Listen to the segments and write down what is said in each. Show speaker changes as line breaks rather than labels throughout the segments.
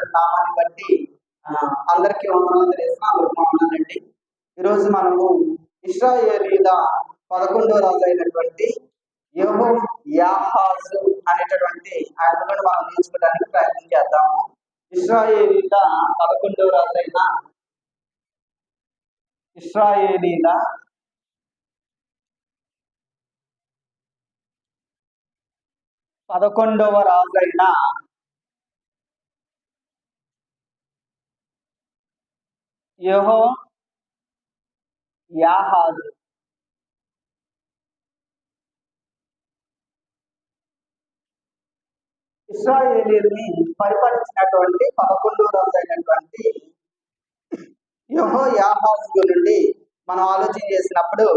ఉన్నటువంటి నామాన్ని బట్టి అందరికీ వందనాలు తెలిసిన అందరికి వందనాలండి. ఈరోజు మనము ఇశ్రాయేలీల 11వ రాజు అయినటువంటి యెహోయాహాజు అనేటటువంటి ఆయన గురించి మనం నేర్చుకోవడానికి ప్రయత్నం చేద్దాము. ఇశ్రాయేలీల 11వ రాజు అయిన ఇశ్రాయేలీల 11వ రాజు అయిన యెహోయాహాజు ఇశ్రాయేలీయుల్ని పరిపాలించినటువంటి 11వ రాజు అయినటువంటి యెహోయాహాజు నుండి మనం ఆలోచన చేసినప్పుడు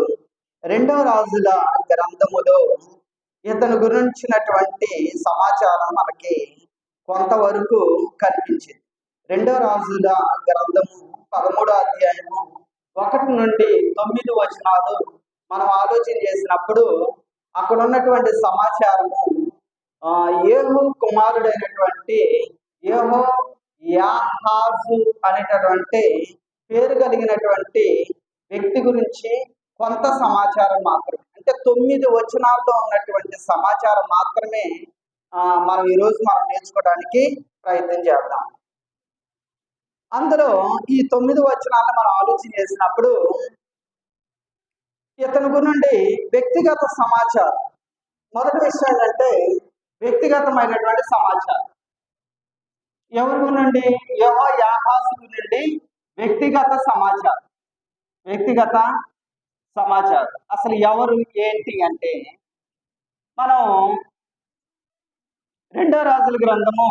2వ రాజుల గ్రంథములో ఇతని గురించినటువంటి సమాచారం మనకి కొంతవరకు కనిపించింది. 2వ రాజుల గ్రంథము 13వ అధ్యాయము 1 నుండి 9 వచనాలు మనం ఆలోచన చేసినప్పుడు అక్కడ ఉన్నటువంటి సమాచారము యేహూ కుమారుడైనటువంటి యెహోయాహాజు అనేటటువంటి పేరు కలిగినటువంటి వ్యక్తి గురించి కొంత సమాచారం మాత్రమే, అంటే 9 వచనాల్లో ఉన్నటువంటి సమాచారం మాత్రమే మనం ఈరోజు నేర్చుకోవడానికి ప్రయత్నం చేద్దాం. అందులో ఈ 9 వచనాలను మనం ఆలోచన చేసినప్పుడు ఇతని గురించి వ్యక్తిగత సమాచారం, మొదటి విషయం ఏంటంటే వ్యక్తిగతమైనటువంటి సమాచారం. ఎవరి నుండి? యెహోయాహాజు నుండి వ్యక్తిగత సమాచారం. అసలు ఎవరు ఏంటి అంటే మనం 2వ రాజుల గ్రంథము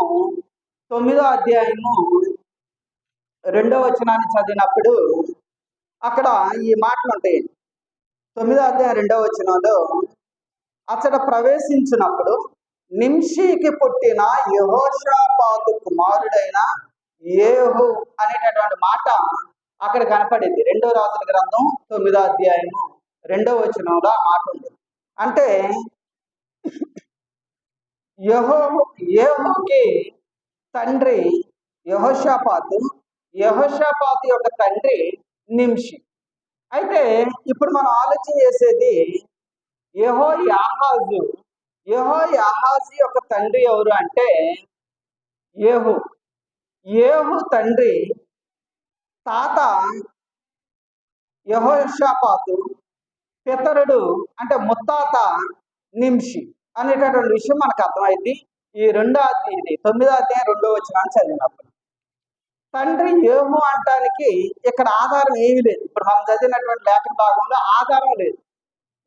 9వ అధ్యాయము 2వ వచనాన్ని చదివినప్పుడు అక్కడ ఈ మాటలు ఉంటాయి. 9వ అధ్యాయం 2వ వచనంలో అతడు ప్రవేశించినప్పుడు నింషీకి పుట్టిన యెహోషాపాతు కుమారుడైన యేహూ అనేటటువంటి మాట అక్కడ కనపడింది. 2వ రాజుల గ్రంథం 9వ అధ్యాయము 2వ వచనంలో ఆ మాట ఉంది. అంటే యేహూకి తండ్రి యెహోషాపాతు యొక్క తండ్రి నింషి. అయితే ఇప్పుడు మనం ఆలోచన చేసేది యెహోయాహాజు యొక్క తండ్రి ఎవరు అంటే యేహూ తండ్రి తాత యెహోషాపాతు, పితరుడు అంటే ముత్తాత నింషి అనేటటువంటి విషయం మనకు అర్థమైంది. ఈ 9వ అధ్యాయం 2వ వచనాన్ని చదివినప్పుడు తండ్రి యేహూ అంటానికి ఇక్కడ ఆధారం ఏమీ లేదు. ఇప్పుడు మనం చదివినటువంటి లేఖన భాగంలో ఆధారం లేదు.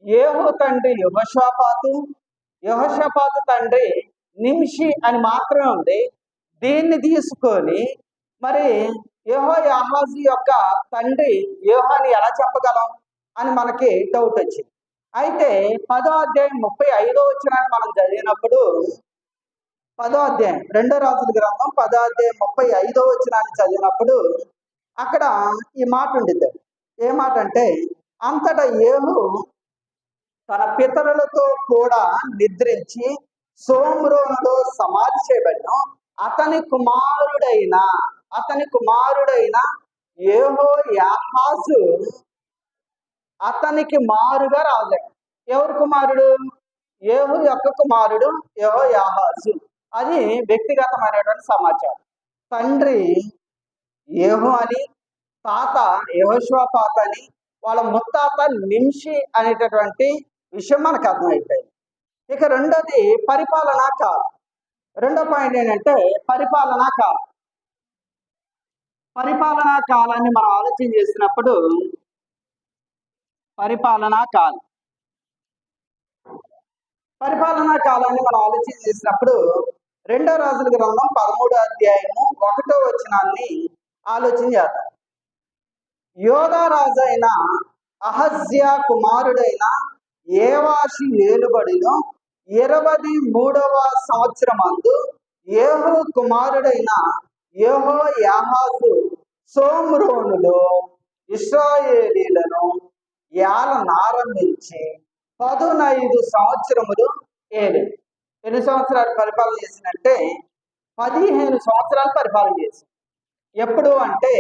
యేహూ తండ్రి యెహోషాపాతు తండ్రి నింషి అని మాత్రమే ఉంది. దీన్ని తీసుకొని మరి యెహోయాహాజు యొక్క తండ్రి యేహూ అని ఎలా చెప్పగలం అని మనకి డౌట్ వచ్చింది. అయితే 10వ అధ్యాయం 35వ వచనాన్ని మనం చదివినప్పుడు 10వ అధ్యాయం 2వ రాజుల గ్రంథం 10వ అధ్యాయం 35వ వచనాన్ని చదివినప్పుడు అక్కడ ఈ మాట ఉండిద్ది. ఏ మాట అంటే అంతటా యేహూ తన పితరులతో కూడా నిద్రించి సోమ్రోనులో సమాధి చేయబడిన అతని కుమారుడైన యెహోయాహాజు అతనికి మారుగా రాజాడు. ఎవరు కుమారుడు? యేహూ యొక్క కుమారుడు యెహోయాహాజు. అది వ్యక్తిగతమైనటువంటి సమాచారం. తండ్రి యేహూ అని, తాత యెహోషాపాతు అని, వాళ్ళ ముత్తాత నింషి అనేటటువంటి విషయం మనకు అర్థమైపోయింది. ఇక రెండోది పరిపాలనా కాలం. రెండో పాయింట్ ఏంటంటే పరిపాలనా కాలాన్ని మనం ఆలోచన చేసినప్పుడు పరిపాలనా కాలాన్ని మనం ఆలోచన చేసినప్పుడు 2వ రాజుల గ్రంథం 13వ అధ్యాయము 1వ వచనాన్ని ఆలోచన చేద్దాం. యోధా రాజు అయిన అహజ్యా కుమారుడైన ఏవాషి ఏలుబడిలో 23వ సంవత్సరమందు యేహూ కుమారుడైన యెహోయాహాజు సోమ్రోనులో ఇశ్రాయేలీలను ఏలనారంభించి 15 సంవత్సరములు ఏలి. ఎన్ని సంవత్సరాలు పరిపాలన చేసినట్టే 15 సంవత్సరాలు పరిపాలన చేసింది. ఎప్పుడు అంటే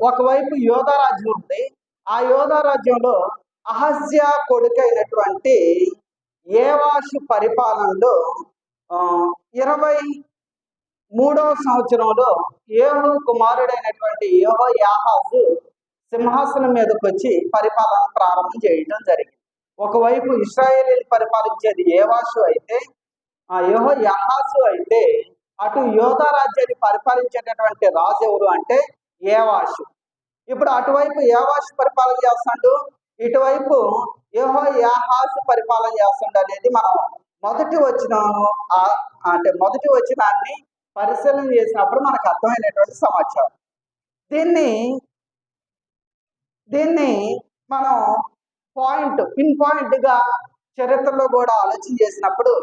ఒకవైపు యోధా రాజ్యం ఉంది. ఆ యోధా రాజ్యంలో అహజ్యా కొడుకైనటువంటి ఏవాషు పరిపాలనలో 23వ సంవత్సరంలో యేహూ కుమారుడైనటువంటి యెహోయాహాజు సింహాసనం మీదకి వచ్చి పరిపాలన ప్రారంభం చేయడం జరిగింది. ఒకవైపు ఇశ్రాయేలీలు పరిపాలించేది ఏవాషు అయితే, యెహోయాహాజు అయితే, అటు యోధా రాజ్యాన్ని పరిపాలించేటటువంటి రాజు ఎవరు అంటే ఏవాషు. ఇప్పుడు అటువైపు ఏవాషు పరిపాలన చేస్తాడు, ఇటువైపు యెహోయాహాజు పరిపాలన చేస్తాడు అనేది మనం మొదటి వచనాన్ని పరిశీలన చేసినప్పుడు మనకు అర్థమైనటువంటి సమాచారం. దీన్ని మనం పిన్ పాయింట్గా చరిత్రలో కూడా ఆలోచన చేసినప్పుడు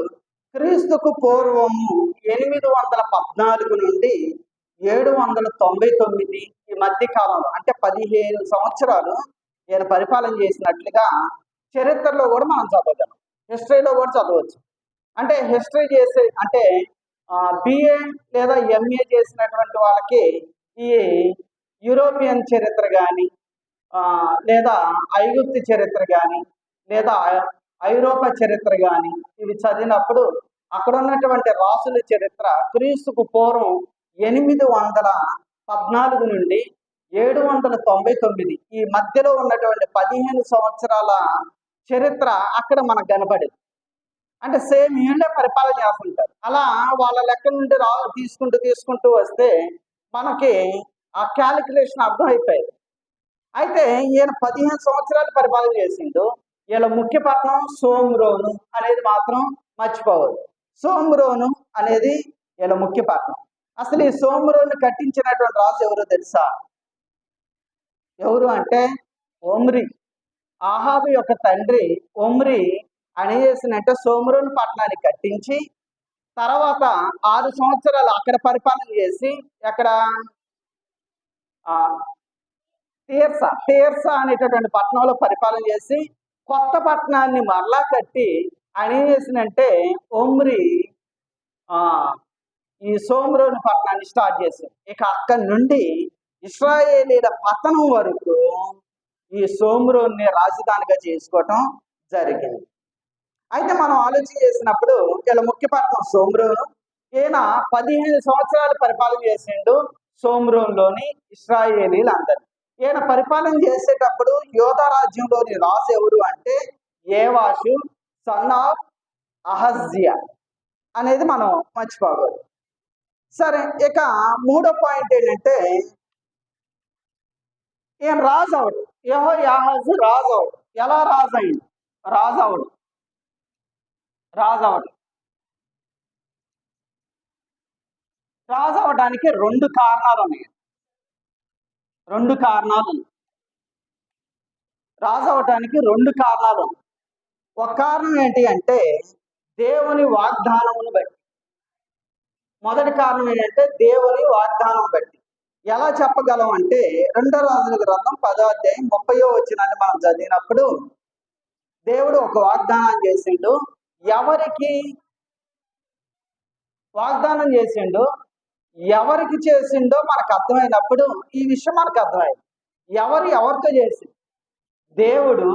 క్రీస్తుకు పూర్వము 814 నుండి 799 ఈ మధ్య కాలంలో అంటే 15 సంవత్సరాలు ఈయన పరిపాలన చేసినట్లుగా చరిత్రలో కూడా మనం చదవగలం, హిస్టరీలో కూడా చదవచ్చు. అంటే హిస్టరీ చేసే అంటే బిఏ లేదా ఎంఏ చేసినటువంటి వాళ్ళకి ఈ యూరోపియన్ చరిత్ర కానీ లేదా ఐగుప్తు చరిత్ర కానీ లేదా ఐరోపా చరిత్ర కానీ ఇవి చదివినప్పుడు అక్కడ ఉన్నటువంటి రాసుల చరిత్ర క్రీస్తుకు పూర్వం 814 నుండి 799 ఈ మధ్యలో ఉన్నటువంటి 15 సంవత్సరాల చరిత్ర అక్కడ మనకు కనపడింది. అంటే సేమ్ వీళ్ళే పరిపాలన చేస్తుంటారు. అలా వాళ్ళ లెక్క నుండి తీసుకుంటూ వస్తే మనకి ఆ క్యాలిక్యులేషన్ అర్థమైపోయింది. అయితే ఈయన 15 సంవత్సరాలు పరిపాలన చేసిండు. వీళ్ళ ముఖ్య పట్టణం సోమ్రోను అనేది మాత్రం మర్చిపోవద్దు. సోమ్రోను అనేది వీళ్ళ ముఖ్య పట్టణం. అసలు ఈ సోమ్రోను కట్టించినటువంటి రాజు ఎవరో తెలుసా? ఎవరు అంటే ఒమ్రి. ఆహాబు యొక్క తండ్రి ఒమ్రి అని చేసినట్టే సోమ్రోను పట్టణాన్ని కట్టించి తర్వాత 6 సంవత్సరాలు అక్కడ పరిపాలన చేసి అక్కడ తీర్సా అనేటటువంటి పట్టణంలో పరిపాలన చేసి కొత్త పట్టణాన్ని మరలా కట్టి ఆయన ఏం చేసినంటే ఒమ్రి ఈ సోమ్రోను పట్టణాన్ని స్టార్ట్ చేశారు. ఇక అక్కడి నుండి ఇశ్రాయేలీల పతనం వరకు ఈ సోమ్రోన్ని రాజధానిగా చేసుకోవటం జరిగింది. అయితే మనం ఆలోచన చేసినప్పుడు వీళ్ళ ముఖ్య పట్టణం సోమ్రోను. ఈయన 15 సంవత్సరాలు పరిపాలన చేసిండు సోమ్రోన్లోని ఇశ్రాయేలీలందరూ. ఈయన పరిపాలన చేసేటప్పుడు యోధా రాజ్యంలోని రాజు ఎవరు అంటే ఏవాషు సన్ ఆఫ్ అహజ్యా అనేది మనం మర్చిపోకూడదు. సరే, ఇక మూడో పాయింట్ ఏంటంటే ఈయన రాజు అవడు. యెహోయాహాజు రాజు అవడు. ఎలా రాజు అయింది? రాజు అవడానికి 2 కారణాలు ఉన్నాయి. రాజు అవటానికి 2 కారణాలు. ఒక కారణం ఏంటి అంటే దేవుని వాగ్దానమును బట్టి. మొదటి కారణం ఏంటంటే దేవుని వాగ్దానం బట్టి. ఎలా చెప్పగలం అంటే 2 రాజుల గ్రంథం 10వ అధ్యాయం 30వ వచనాన్ని మనం చదివినప్పుడు దేవుడు ఒక వాగ్దానం చేసిండు. ఎవరికి వాగ్దానం చేసిండు, ఎవరికి చేసిండో మనకు అర్థమైనప్పుడు ఈ విషయం మనకు అర్థమైంది. ఎవరితో చేసిండు? దేవుడు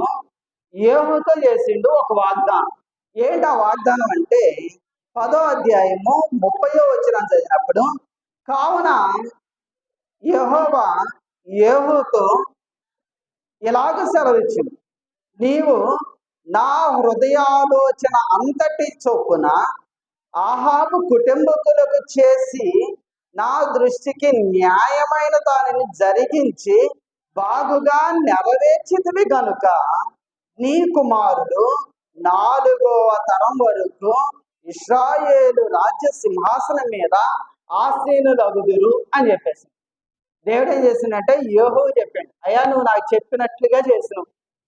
యేహూతో చేసిండు ఒక వాగ్దానం. ఏంటి ఆ వాగ్దానం అంటే 10వ అధ్యాయము 30వ వచనం చదివినప్పుడు, కావున యెహోవా యేహూతో ఇలాగ సెలవిచ్చింది, నీవు నా హృదయాలోచన అంతటి చొప్పున ఆహాబు కుటుంబకులకు చేసి నా దృష్టికి న్యాయమైన దానిని జరిగించి బాగుగా నెరవేర్చితివి గనుక నీ కుమారుడు 4వ తరం వరకు ఇశ్రాయేలు రాజ్య సింహాసనం మీద ఆసీనులగుదురు అని చెప్పేసి దేవుడు ఏం చేసిందంటే యేహూ చెప్పాడు, అయ్యా నువ్వు నాకు చెప్పినట్లుగా చేసినావు,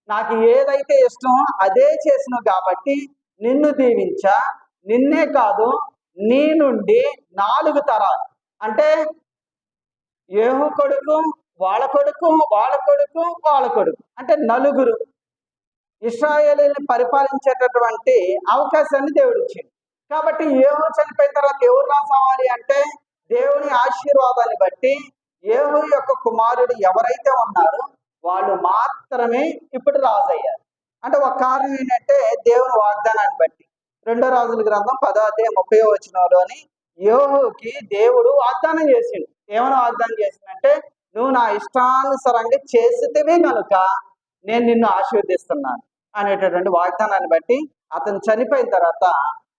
నాకు ఏదైతే ఇష్టమో అదే చేసినావు కాబట్టి నిన్ను దీవించా. నిన్నే కాదు, నీ నుండి 4 తరాలు అంటే యేహూ కొడుకు, వాళ్ళ కొడుకు, వాళ్ళ కొడుకు, వాళ్ళ కొడుకు అంటే 4 ఇశ్రాయేలుని పరిపాలించేటటువంటి అవకాశాన్ని దేవుడు ఇచ్చింది. కాబట్టి యేహూ చనిపోయిన తర్వాత ఎవరు రాజు అవ్వాలి అంటే దేవుని ఆశీర్వాదాన్ని బట్టి యేహూ యొక్క కుమారుడు ఎవరైతే ఉన్నారో వాళ్ళు మాత్రమే ఇప్పుడు రాజు అయ్యారు. అంటే ఒక కారణం ఏంటంటే దేవుని వాగ్దానాన్ని బట్టి 2 రాజుల గ్రంథం 10వ అధ్యాయం 30వ వచనంలోని యేహూకి దేవుడు వాగ్దానం చేసిండు. ఏమని వాగ్దానం చేసిందంటే నువ్వు నా ఇష్టానుసారంగా చేసితేనే కనుక నేను నిన్ను ఆశీర్వదిస్తున్నాను అనేటటువంటి వాగ్దానాన్ని బట్టి అతను చనిపోయిన తర్వాత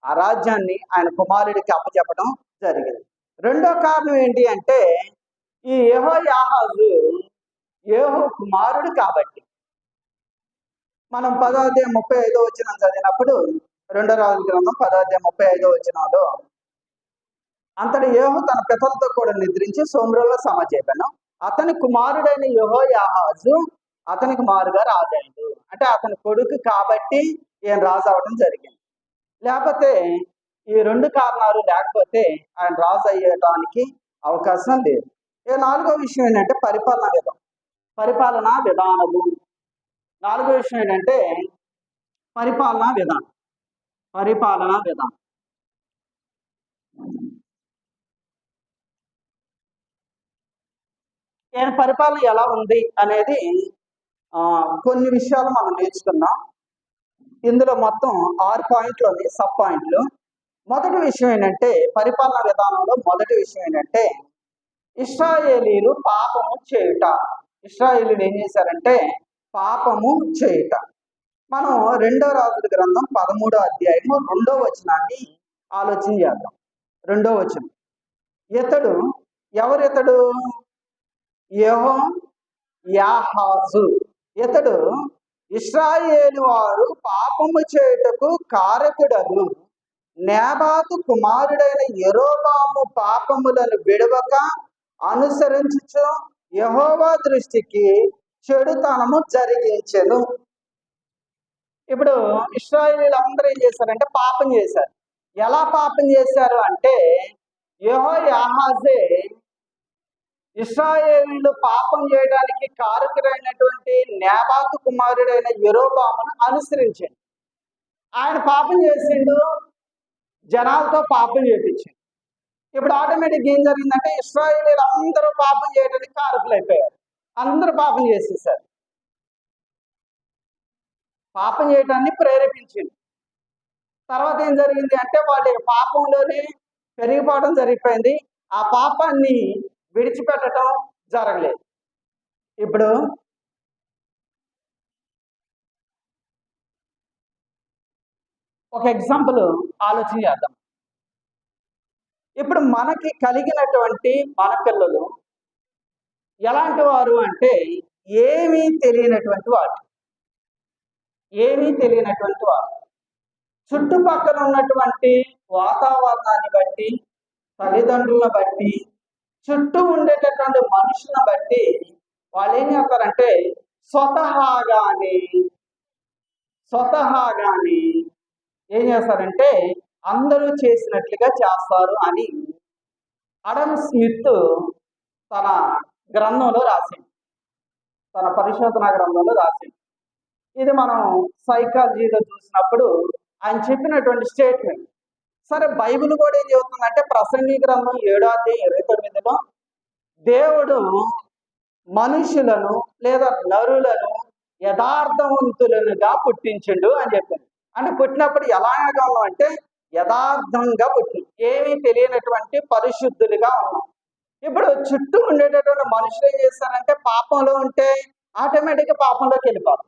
ఆ రాజ్యాన్ని ఆయన కుమారుడికి అప్పచెప్పడం జరిగింది. రెండో కారణం ఏంటి అంటే ఈ యెహోయాహాజు యేహూ కుమారుడు కాబట్టి. మనం 10వ అధ్యాయం 35వ వచనం చదివినప్పుడు 2 రాజుల గ్రంథం 10వ అధ్యాయం 35వ వచనంలో అంతటి యేహూ తన పితరులతో కూడా నిద్రించి సోమ్రోలో సమాజేపాను. అతని కుమారుడైన యెహోయాహాజు అతనికి మారుగా రాజాడు. అంటే అతని కొడుకు కాబట్టి ఈయన రాజు అవడం జరిగింది. లేకపోతే ఈ 2 కారణాలు లేకపోతే ఆయన రాజు అయ్యడానికి అవకాశం లేదు. ఇక 4వ విషయం ఏంటంటే పరిపాలనా విధానము. 4వ విషయం ఏంటంటే పరిపాలనా విధానం. ఈయన పరిపాలన ఎలా ఉంది అనేది కొన్ని విషయాలు మనం నేర్చుకున్నాం. ఇందులో మొత్తం 6 పాయింట్లు ఉన్నాయి, సబ్ పాయింట్లు. మొదటి విషయం ఏంటంటే పరిపాలనా విధానంలో మొదటి విషయం ఏంటంటే ఇశ్రాయేలీలు పాపము చేయుట. ఇశ్రాయేలీలు ఏం చేశారంటే పాపము చేయుట. మనం 2 రాజుల గ్రంథం 13వ అధ్యాయము 2వ వచనాన్ని ఆలోచన చేద్దాం. 2వ వచనం. ఎవరితడు? యెహోయాహాజు. ఇతడు ఇశ్రాయేలు వారు పాపము చేయుటకు కారకుడగు నేబాతు కుమారుడైన యెరోబాము పాపములను విడవక అనుసరించుచు యెహోవా దృష్టికి చెడుతనము జరిగించెను. ఇప్పుడు ఇశ్రాయేలీలు అందరూ ఏం చేశారంటే పాపం చేశారు. ఎలా పాపం చేశారు అంటే యెహోయాహాజే ఇశ్రాయేలీలు పాపం చేయడానికి కారకుడైనటువంటి నేబాతు కుమారుడైన యెరోబామును అనుసరించాడు. ఆయన పాపం చేసిండు, జనాలతో పాపం చేయించాడు. ఇప్పుడు ఆటోమేటిక్ ఏం జరిగిందంటే ఇశ్రాయేలీలు అందరూ పాపం చేయడానికి కారకులు అయిపోయారు. అందరూ పాపం చేసేసారు. పాపం చేయడాన్ని ప్రేరేపించింది. తర్వాత ఏం జరిగింది అంటే వాళ్ళ పాపంలోనే పెరిగిపోవడం జరిగిపోయింది. ఆ పాపాన్ని విడిచిపెట్టడం జరగలేదు. ఇప్పుడు ఒక ఎగ్జాంపుల్ ఆలోచన చేద్దాం. ఇప్పుడు మనకి కలిగినటువంటి మన పిల్లలు ఎలాంటి వారు అంటే ఏమీ తెలియనటువంటి వారు. చుట్టుపక్కల ఉన్నటువంటి వాతావరణాన్ని బట్టి, తల్లిదండ్రులను బట్టి, చుట్టూ ఉండేటటువంటి మనుషులను బట్టి వాళ్ళు ఏం చేస్తారంటే స్వతహాగానే ఏం చేస్తారంటే అందరూ చేసినట్లుగా చేస్తారు అని అడమ్ స్మిత్ తన గ్రంథంలో రాసింది, తన పరిశోధన గ్రంథంలో రాసింది. ఇది మనం సైకాలజీలో చూసినప్పుడు ఆయన చెప్పినటువంటి స్టేట్మెంట్. సరే, బైబిల్ కూడా ఏం చెబుతుందంటే ప్రసంగి గ్రంథం 7వ అధ్యాయం 29లో దేవుడు మనుషులను లేదా నరులను యథార్థవంతులనుగా పుట్టించిండు అని చెప్పింది. అంటే పుట్టినప్పుడు ఎలాగా ఉన్నాం అంటే యథార్థంగా పుట్టి ఏమీ తెలియనటువంటి పరిశుద్ధులుగా ఉన్నాం. ఇప్పుడు చుట్టూ ఉండేటటువంటి మనుషులు ఏం చేస్తారంటే పాపంలో ఉంటే ఆటోమేటిక్గా పాపంలోకి వెళ్ళిపోతాం.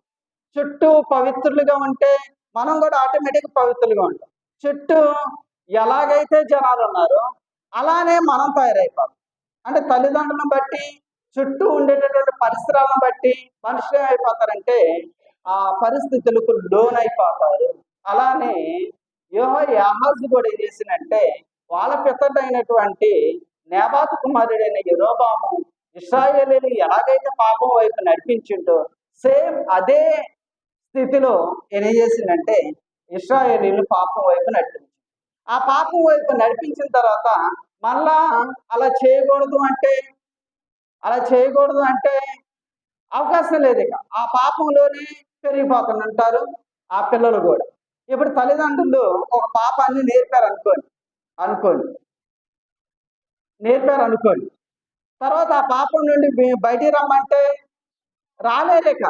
చుట్టూ పవిత్రులుగా ఉంటే మనం కూడా ఆటోమేటిక్గా పవిత్రులుగా ఉంటాం. చుట్టూ ఎలాగైతే జనాలు ఉన్నారో అలానే మనం తయారైపోతాం. అంటే తల్లిదండ్రులను బట్టి, చుట్టూ ఉండేటటువంటి పరిసరాలను బట్టి మనుషులు ఏమైపోతారంటే ఆ పరిస్థితులకు లోనైపోతారు. అలానే యెహోయాహాజు కూడా ఏం చేసినంటే వాళ్ళ పితడైనటువంటి నేబాతు కుమారుడైన యెరోబాము ఇశ్రాయేలీలు ఎలాగైతే పాపం వైపు నడిపించిండో సేమ్ అదే స్థితిలో ఏం చేసిందంటే ఇశ్రాయేలీలు పాపం వైపు నడిపించింది. ఆ పాపం వైపు నడిపించిన తర్వాత మళ్ళా అలా చేయకూడదు అంటే అవకాశం లేదు. ఇక ఆ పాపంలోనే పెరిగిపోతుంటారు ఆ పిల్లలు కూడా. ఇప్పుడు తల్లిదండ్రులు ఒక పాపాన్ని అనుకోండి నేర్పారు అనుకోండి. తర్వాత ఆ పాపం నుండి బయటికి రమ్మంటే రాలేరేక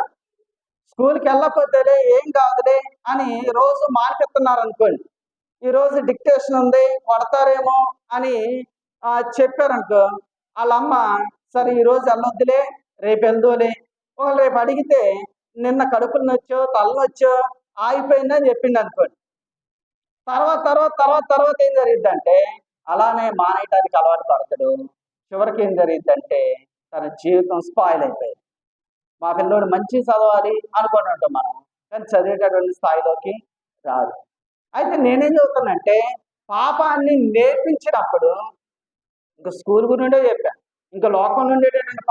స్కూల్కి వెళ్ళకపోతేలే ఏం కాదులే అని రోజు మానిపిస్తున్నారు అనుకోండి. ఈరోజు డిక్టేషన్ ఉంది కొడతారేమో అని చెప్పారనుకో, వాళ్ళ అమ్మ సరే ఈరోజు వెళ్ళొద్దులే రేపు వెళ్దోలే. ఒకళ్ళు రేపు అడిగితే నిన్న కడుపులు నొచ్చో తలనొచ్చో ఆగిపోయిందని చెప్పింది అనుకోండి. తర్వాత ఏం జరిగిద్దంటే అలానే మానేయటానికి అలవాటు పడతాడు. చివరికి ఏం జరిగిద్దంటే తన జీవితం స్పాయిల్ అయిపోయింది. మా పిల్లోడు మంచి చదవాలి అనుకుని ఉంటాం మనం, కానీ చదివేటటువంటి స్థాయిలోకి రాదు. అయితే నేనేం చెబుతానంటే పాపాన్ని నేర్పించినప్పుడు ఇంకా స్కూల్ గురిండే చెప్పాను. ఇంకా లోకం నుండేటటువంటి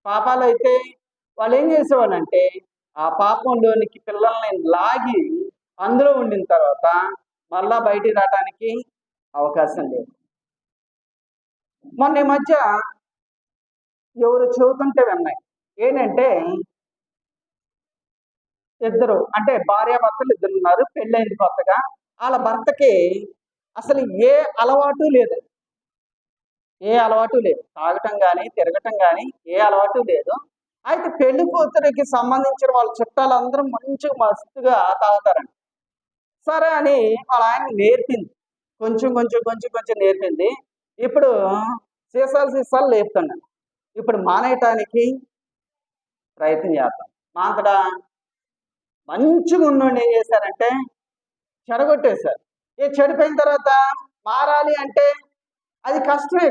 పాపాలు అయితే వాళ్ళు ఏం చేసేవాళ్ళంటే ఆ పాపంలోనికి పిల్లల్ని లాగి అందులో ఉండిన తర్వాత మళ్ళా బయటికి రావడానికి అవకాశం లేదు. మొన్న ఈ మధ్య ఎవరు చెబుతుంటే విన్నాయి ఏంటంటే ఇద్దరు అంటే భార్యాభర్తలు ఇద్దరు ఉన్నారు, పెళ్ళైంది కొత్తగా. వాళ్ళ భర్తకి అసలు ఏ అలవాటు లేదు, తాగటం కానీ తిరగటం కానీ ఏ అలవాటు లేదు. అయితే పెళ్లి కూతురికి సంబంధించిన వాళ్ళ చుట్టాలందరూ మంచిగా మస్తుగా తాగుతారండి. సరే అని వాళ్ళ ఆయన నేర్పింది, కొంచెం నేర్పింది. ఇప్పుడు సీసాలు లేపుతున్నాను. ఇప్పుడు మానేయటానికి ప్రయత్నం చేస్తాం. మాంతడా మంచిగా ఉన్నోడిని ఏం చేశారంటే చెడగొట్టేశారు. చెడిపోయిన తర్వాత మారాలి అంటే అది కష్టమే.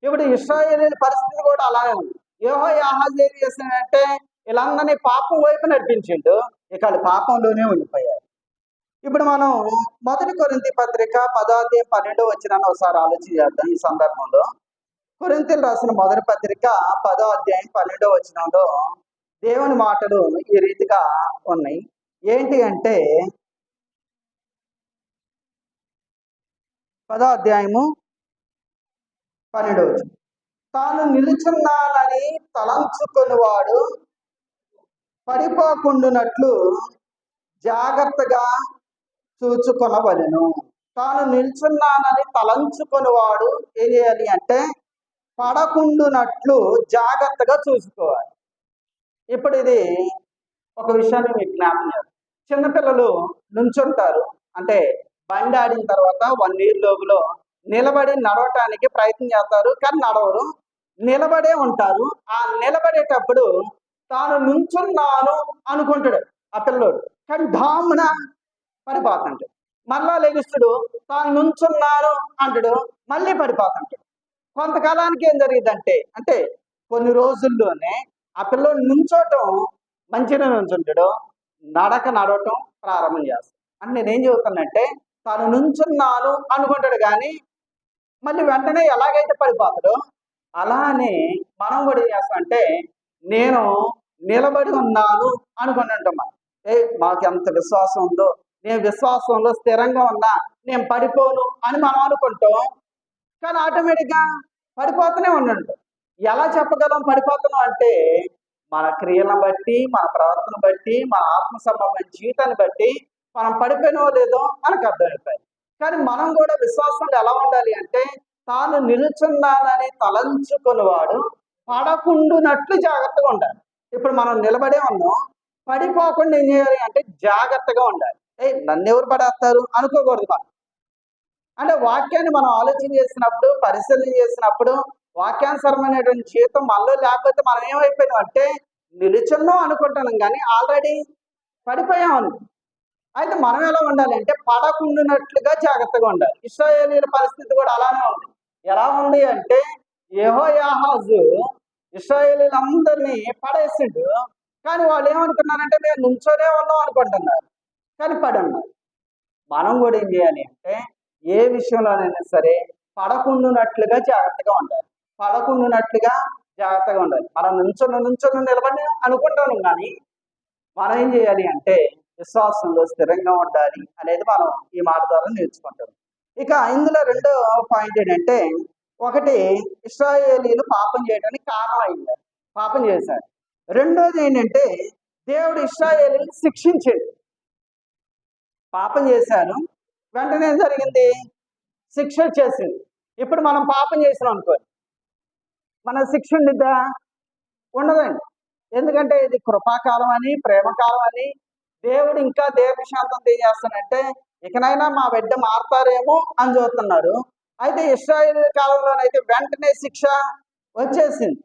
ఇప్పుడు ఇశ్రాయేలీయుల పరిస్థితి కూడా అలానే ఉంది. యెహోయాహాజు ఏం చేశాడంటే వీళ్ళందరినీ పాపం వైపు నడిపించిండు, ఇక వాళ్ళు పాపంలోనే ఉండిపోయారు. ఇప్పుడు మనం 1 కొరింథీ పత్రిక 10:12 వచనాన్ని ఒకసారి ఆలోచన చేద్దాం. ఈ సందర్భంలో కొరింథీయులకు రాసిన 1 పత్రిక 10:12 వచనంలో దేవుని మాటలు ఈ రీతిగా ఉన్నాయి. ఏంటి అంటే 10:12 తాను నిలుచున్నానని తలంచుకొనివాడు పడిపోకుండునట్లు జాగ్రత్తగా చూచుకొనవలెను. తాను నిల్చున్నానని తలంచుకొనివాడు ఏం చేయాలి అంటే పడకుండునట్లు జాగ్రత్తగా చూసుకోవాలి. ఇప్పుడు ఇది ఒక విషయాన్ని మీకు జ్ఞాపకం చేస్తాను. చిన్నపిల్లలు నుంచుంటారు, అంటే బండి ఆడిన తర్వాత 1 year లోపులో నిలబడి నడవటానికి ప్రయత్నం చేస్తారు, కానీ నడవరు, నిలబడే ఉంటారు. ఆ నిలబడేటప్పుడు తాను నుంచున్నాను అనుకుంటాడు ఆ పిల్లోడు, కానీ డామున పడిపోతుంటాడు. మళ్ళా లెగుస్తాడు, తాను నుంచున్నాను అంటాడు, మళ్ళీ పడిపోతుంటాడు. కొంతకాలానికి ఏం జరిగిందంటే అంటే కొన్ని రోజుల్లోనే ఆ పిల్లోడు నుంచోటం మంచిగా నుంచుంటాడు, నడవటం ప్రారంభం చేస్తాడు. అంటే నేనేం చెబుతానంటే తాను నుంచున్నాను అనుకుంటాడు, కానీ మళ్ళీ వెంటనే ఎలాగైతే పడిపోతాడో అలానే మనం కూడా ఏం చేస్తామంటే నేను నిలబడి ఉన్నాను అనుకుని ఉంటాం. మాకు ఎంత విశ్వాసం ఉందో, నేను విశ్వాసంలో స్థిరంగా ఉన్నా, నేను పడిపోను అని మనం అనుకుంటాం, కానీ ఆటోమేటిక్గా పడిపోతూనే ఉండండి. ఎలా చెప్పగలం పడిపోతున్నాం అంటే మన క్రియలను బట్టి, మన ప్రవర్తన బట్టి, మన ఆత్మ సంబంధమైన జీవితాన్ని బట్టి మనం పడిపోయినో లేదో మనకు అర్థమైపోయింది. కానీ మనం కూడా విశ్వాసంలో ఎలా ఉండాలి అంటే తాను నిలుచున్నానని తలంచుకునేవాడు పడకుండునట్లు జాగ్రత్తగా ఉండాలి. ఇప్పుడు మనం నిలబడే ఉన్నాం, పడిపోకుండా ఏం చేయాలి అంటే జాగ్రత్తగా ఉండాలి. నన్ను ఎవరు పడేస్తారు అనుకోకూడదు. మనం అంటే వాక్యాన్ని మనం ఆలోచన చేసినప్పుడు, పరిశీలన చేసినప్పుడు వాక్యానుసరమైనటువంటి జీవితం మనలో లేకపోతే మనం ఏమైపోయినాం అంటే నిలుచున్నాం అనుకుంటున్నాం, కానీ ఆల్రెడీ పడిపోయాం. అయితే మనం ఎలా ఉండాలి అంటే పడకుండునట్లుగా జాగ్రత్తగా ఉండాలి. ఇశ్రాయేలీయుల పరిస్థితి కూడా అలానే ఉంది. ఎలా ఉంది అంటే యెహోయాహాజు ఇశ్రాయేలీయులందరినీ పడేసిండు, కానీ వాళ్ళు ఏమనుకున్నారంటే మేము నుంచోనే ఉన్నాం అనుకుంటున్నారు, కానీ పడి ఉన్నారు. మనం కూడా ఏం చేయాలి అంటే ఏ విషయంలోనైనా సరే పడకుండునట్లుగా జాగ్రత్తగా ఉండాలి. మనం నుంచొని నిలబడి అనుకుంటాను, కానీ మనం ఏం చేయాలి అంటే విశ్వాసంలో స్థిరంగా ఉండాలి అనేది మనం ఈ మాట ద్వారా నేర్చుకుంటాం. ఇక ఇందులో రెండో పాయింట్ ఏంటంటే, ఒకటి ఇశ్రాయేలీయులు పాపం చేయడానికి కారణం అయింది, పాపం చేశారు. రెండోది ఏంటంటే దేవుడు ఇశ్రాయేలీయులను శిక్షించాడు. పాపం చేశారు, వెంటనే ఏం జరిగింది? శిక్ష వచ్చేసింది. ఇప్పుడు మనం పాపం చేసినాం అనుకోండి, మన శిక్ష ఉండిద్దా? ఉండదండి. ఎందుకంటే ఇది కృపాకాలం అని, ప్రేమకాలం అని దేవుడు ఇంకా దీర్ఘశాంతంతో ఏం చేస్తానంటే ఇకనైనా మా బిడ్డ మారుతారేమో అని చూస్తున్నారు. అయితే ఇశ్రాయేలు కాలంలోనైతే వెంటనే శిక్ష వచ్చేసింది.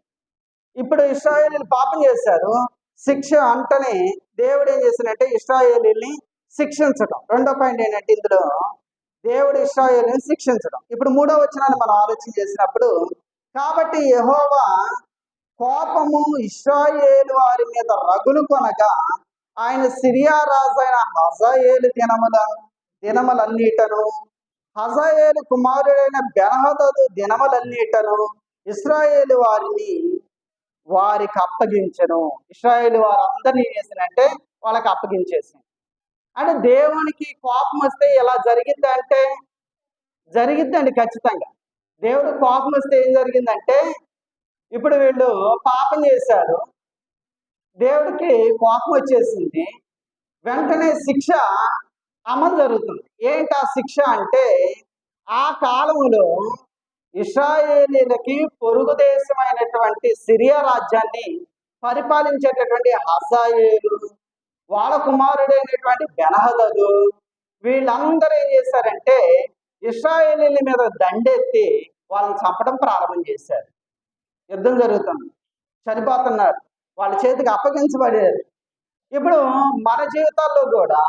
ఇప్పుడు ఇశ్రాయేలీలు పాపం చేశారు, శిక్ష అంటనే దేవుడు ఏం చేశాడంటే ఇశ్రాయేలీల్ని శిక్షించడం. రెండో పాయింట్ ఏంటంటే ఇందులో దేవుడు ఇశ్రాయేలుని శిక్షించడం. ఇప్పుడు 3వ వచనాన్ని మనం ఆలోచన చేసినప్పుడు, కాబట్టి యెహోవా కోపము ఇశ్రాయేలు వారి మీద రగులు కొనగా ఆయన సిరియా రాజు అయిన హజాయేలు దినములన్నిటను హజాయేలు కుమారుడైన బెన్హదదు దినములన్నిటను ఇశ్రాయేలు వారికి అప్పగించెను. ఇశ్రాయేలు వారందరినీ చేసినంటే వాళ్ళకి అప్పగించేసింది. అంటే దేవునికి కోపం వస్తే ఎలా జరిగిద్దంటే జరిగిద్దండి ఖచ్చితంగా. దేవుడు కోపం వస్తే ఏం జరిగిందంటే, ఇప్పుడు వీళ్ళు పాపం చేశారు, దేవుడికి కోపం వచ్చేసింది, వెంటనే శిక్ష అమలు జరుగుతుంది. ఏంటి ఆ శిక్ష అంటే, ఆ కాలంలో ఇశ్రాయేలీలకి పొరుగు దేశమైనటువంటి సిరియా రాజ్యాన్ని పరిపాలించేటటువంటి హజాయేలు, వాళ్ళ కుమారుడైనటువంటి బెన్హదదు, వీళ్ళందరూ ఏం చేశారంటే ఇశ్రాయేలీల మీద దండెత్తి వాళ్ళని చంపడం ప్రారంభం చేశారు. యుద్ధం జరుగుతుంది, చనిపోతున్నారు, వాళ్ళ చేతికి అప్పగించబడారు. ఇప్పుడు మన జీవితాల్లో కూడా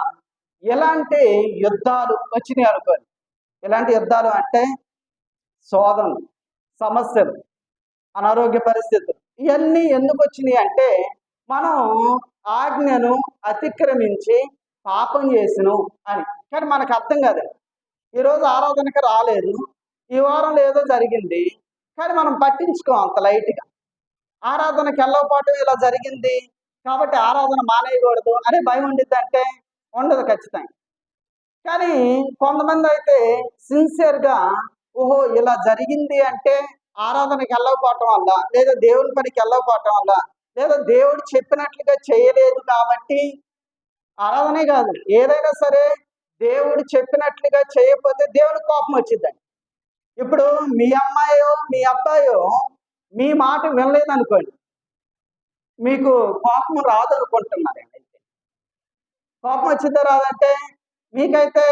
ఎలాంటి యుద్ధాలు వచ్చినాయి అనుకోండి. ఎలాంటి యుద్ధాలు అంటే శోధనలు, సమస్యలు, అనారోగ్య పరిస్థితులు. ఇవన్నీ ఎందుకు వచ్చినాయి అంటే మనం ఆజ్ఞను అతిక్రమించి పాపం చేసిను అని. కానీ మనకు అర్థం కాదండి. ఈరోజు ఆరాధనకి రాలేదు, ఈ వారంలో ఏదో జరిగింది, కానీ మనం పట్టించుకోం అంత లైట్గా. ఆరాధనకి వెళ్ళకపోవటం ఇలా జరిగింది కాబట్టి ఆరాధన మానేయకూడదు అనే భయం ఉండిద్దంటే ఉండదు ఖచ్చితంగా. కానీ కొంతమంది అయితే సిన్సియర్గా ఓహో ఇలా జరిగింది అంటే ఆరాధనకి వెళ్ళకపోవటం వల్ల, లేదా దేవుని పనికి వెళ్ళకపోవటం వల్ల, లేదా దేవుడు చెప్పినట్లుగా చేయలేదు కాబట్టి, ఆరాధనే కాదు ఏదైనా సరే దేవుడు చెప్పినట్లుగా చేయకపోతే దేవుని కోపం వచ్చిందండి. ఇప్పుడు మీ అమ్మాయో మీ అబ్బాయో మీ మాట వినలేదు అనుకోండి, మీకు కోపం రాదు అనుకుంటున్నారు. అయితే కోపం వచ్చిందా రాదంటే మీకైతే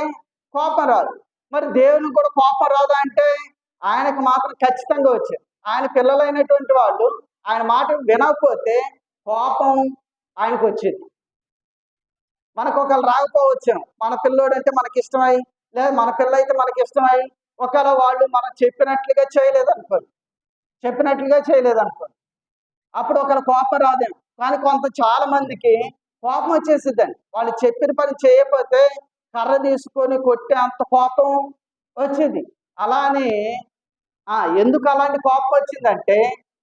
కోపం రాదు. మరి దేవునికి కూడా కోపం రాదా అంటే ఆయనకు మాత్రం ఖచ్చితంగా వచ్చింది. ఆయన పిల్లలైనటువంటి వాళ్ళు ఆయన మాట వినకపోతే కోపం ఆయనకు వచ్చింది. మనకు ఒకళ్ళు రాకపోవచ్చు, మన పిల్లోడు అంటే మనకి ఇష్టమై, లేదా మన పిల్ల అయితే మనకి ఇష్టమై, ఒకవేళ వాళ్ళు మనం చెప్పినట్లుగా చేయలేదనుకోండి, అప్పుడు ఒకళ్ళ కోపం రాదేమో. కానీ చాలా మందికి కోపం వచ్చేసిద్దండి. వాళ్ళు చెప్పిన పని చేయకపోతే కర్ర తీసుకొని కొట్టే అంత కోపం వచ్చింది. అలానే ఎందుకు అలాంటి కోపం వచ్చిందంటే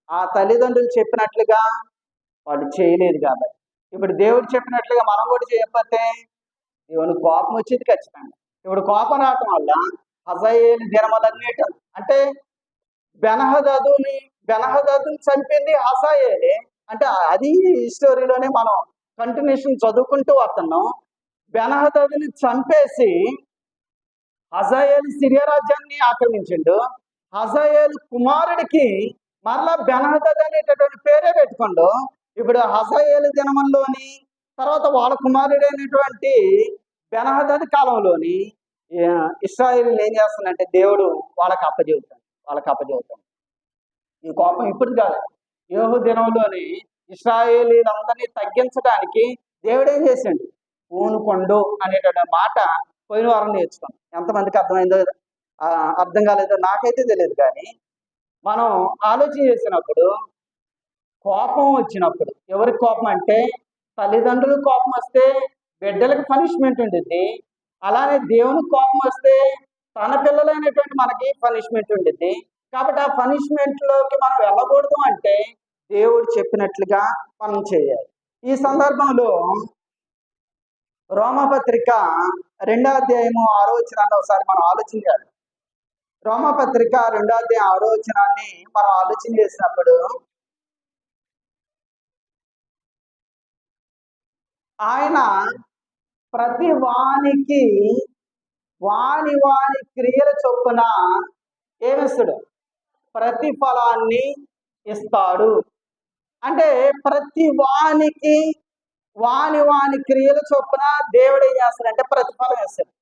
ఆ తల్లిదండ్రులు చెప్పినట్లుగా వాళ్ళు చేయలేదు కాబట్టి. ఇప్పుడు దేవుడు చెప్పినట్లుగా మనం కూడా చేయకపోతే దేవుని కోపం వచ్చింది ఖచ్చితంగా. ఇప్పుడు కోపం రావటం వల్ల హజాయేలు దినములన్నిటి అంటే బెన్హదదుని చంపింది హజాయేలే. అంటే అది స్టోరీలోనే మనం కంటిన్యూషన్ చదువుకుంటూ వస్తున్నాం. బెన్హదదుని చంపేసి హజాయేలు సిరియా రాజ్యాన్ని ఆక్రమించిండు. హజాయేలు కుమారుడికి మరలా బెన్హదదు అనేటటువంటి పేరే పెట్టుకోండు. ఇప్పుడు హజాయేలు దినముల్లోని తర్వాత వాళ్ళ కుమారుడైనటువంటి బెన్హదదు కాలంలోని ఇశ్రాయేలు ఏం చేస్తానంటే దేవుడు వాళ్ళకి అప్పచెబుతాడు. ఈ కోపం ఇప్పుడు కాదు, యోహు దినంలోని ఇశ్రాయేలీలందరినీ తగ్గించడానికి దేవుడు ఏం చేసిండు? పూనుకొండు అనేటువంటి మాట పోయిన వారం నేర్చుకున్నాం. ఎంతమందికి అర్థమైందో అర్థం కాలేదో నాకైతే తెలియదు. కానీ మనం ఆలోచన చేసినప్పుడు కోపం వచ్చినప్పుడు, ఎవరికి కోపం అంటే తల్లిదండ్రులకు కోపం వస్తే బిడ్డలకు పనిష్మెంట్ ఉంటుంది. అలానే దేవునికి కోపం వస్తే తన పిల్లలైనటువంటి మనకి పనిష్మెంట్ ఉంటుంది. కాబట్టి ఆ పనిష్మెంట్లోకి మనం వెళ్ళకూడదు అంటే దేవుడు చెప్పినట్లుగా మనం చేయాలి. ఈ సందర్భంలో రోమపత్రిక 2వ అధ్యాయము 6వ వచనాన్ని ఒకసారి మనం ఆలోచన చేయాలి. రోమపత్రిక 2వ అధ్యాయం 6వ వచనాన్ని మనం ఆలోచన చేసినప్పుడు ఆయన ప్రతి వానికి వాని వాని క్రియల చొప్పున ఏమిస్తాడు? ప్రతిఫలాన్ని ఇస్తాడు. అంటే ప్రతి వానికి వాని వాని క్రియల చొప్పున దేవుడు ఏం చేస్తాడంటే ప్రతిఫలం ఇస్తాడు.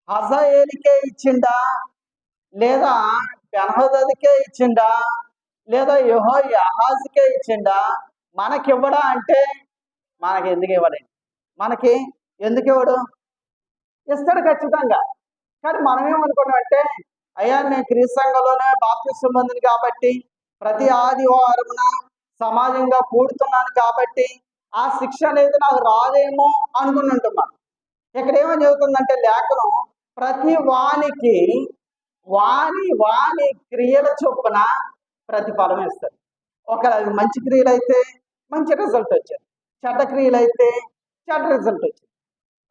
హజాయేలుకే ఇచ్చిండా, లేదా బెన్హదదుకే ఇచ్చిండా, లేదా యెహోయాహాజుకే ఇచ్చిండా? మనకి ఇవ్వడా అంటే మనకి ఎందుకు ఇవ్వడండి? మనకి ఎందుకు ఇవ్వడు? ఇస్తాడు ఖచ్చితంగా. కానీ మనమేమనుకున్నామంటే, అయ్యా నేను క్రీస్తు సంఘంలోనే బాప్తిస్మం పొందింది కాబట్టి, ప్రతి ఆదివారమున సమాజంగా కూడుతున్నాను కాబట్టి ఆ శిక్ష అనేది నాకు రాదేమో అనుకుని ఉంటున్నాను. ఇక్కడ ఏమని చెబుతుందంటే లేఖనం, ప్రతి వానికి వాని వాని క్రియల చొప్పున ప్రతిఫలం ఇస్తారు. ఒకవేళ అవి మంచి క్రియలు అయితే మంచి రిజల్ట్ వచ్చేది, చెడ్డ క్రియలు అయితే చెడ్డ రిజల్ట్ వచ్చింది.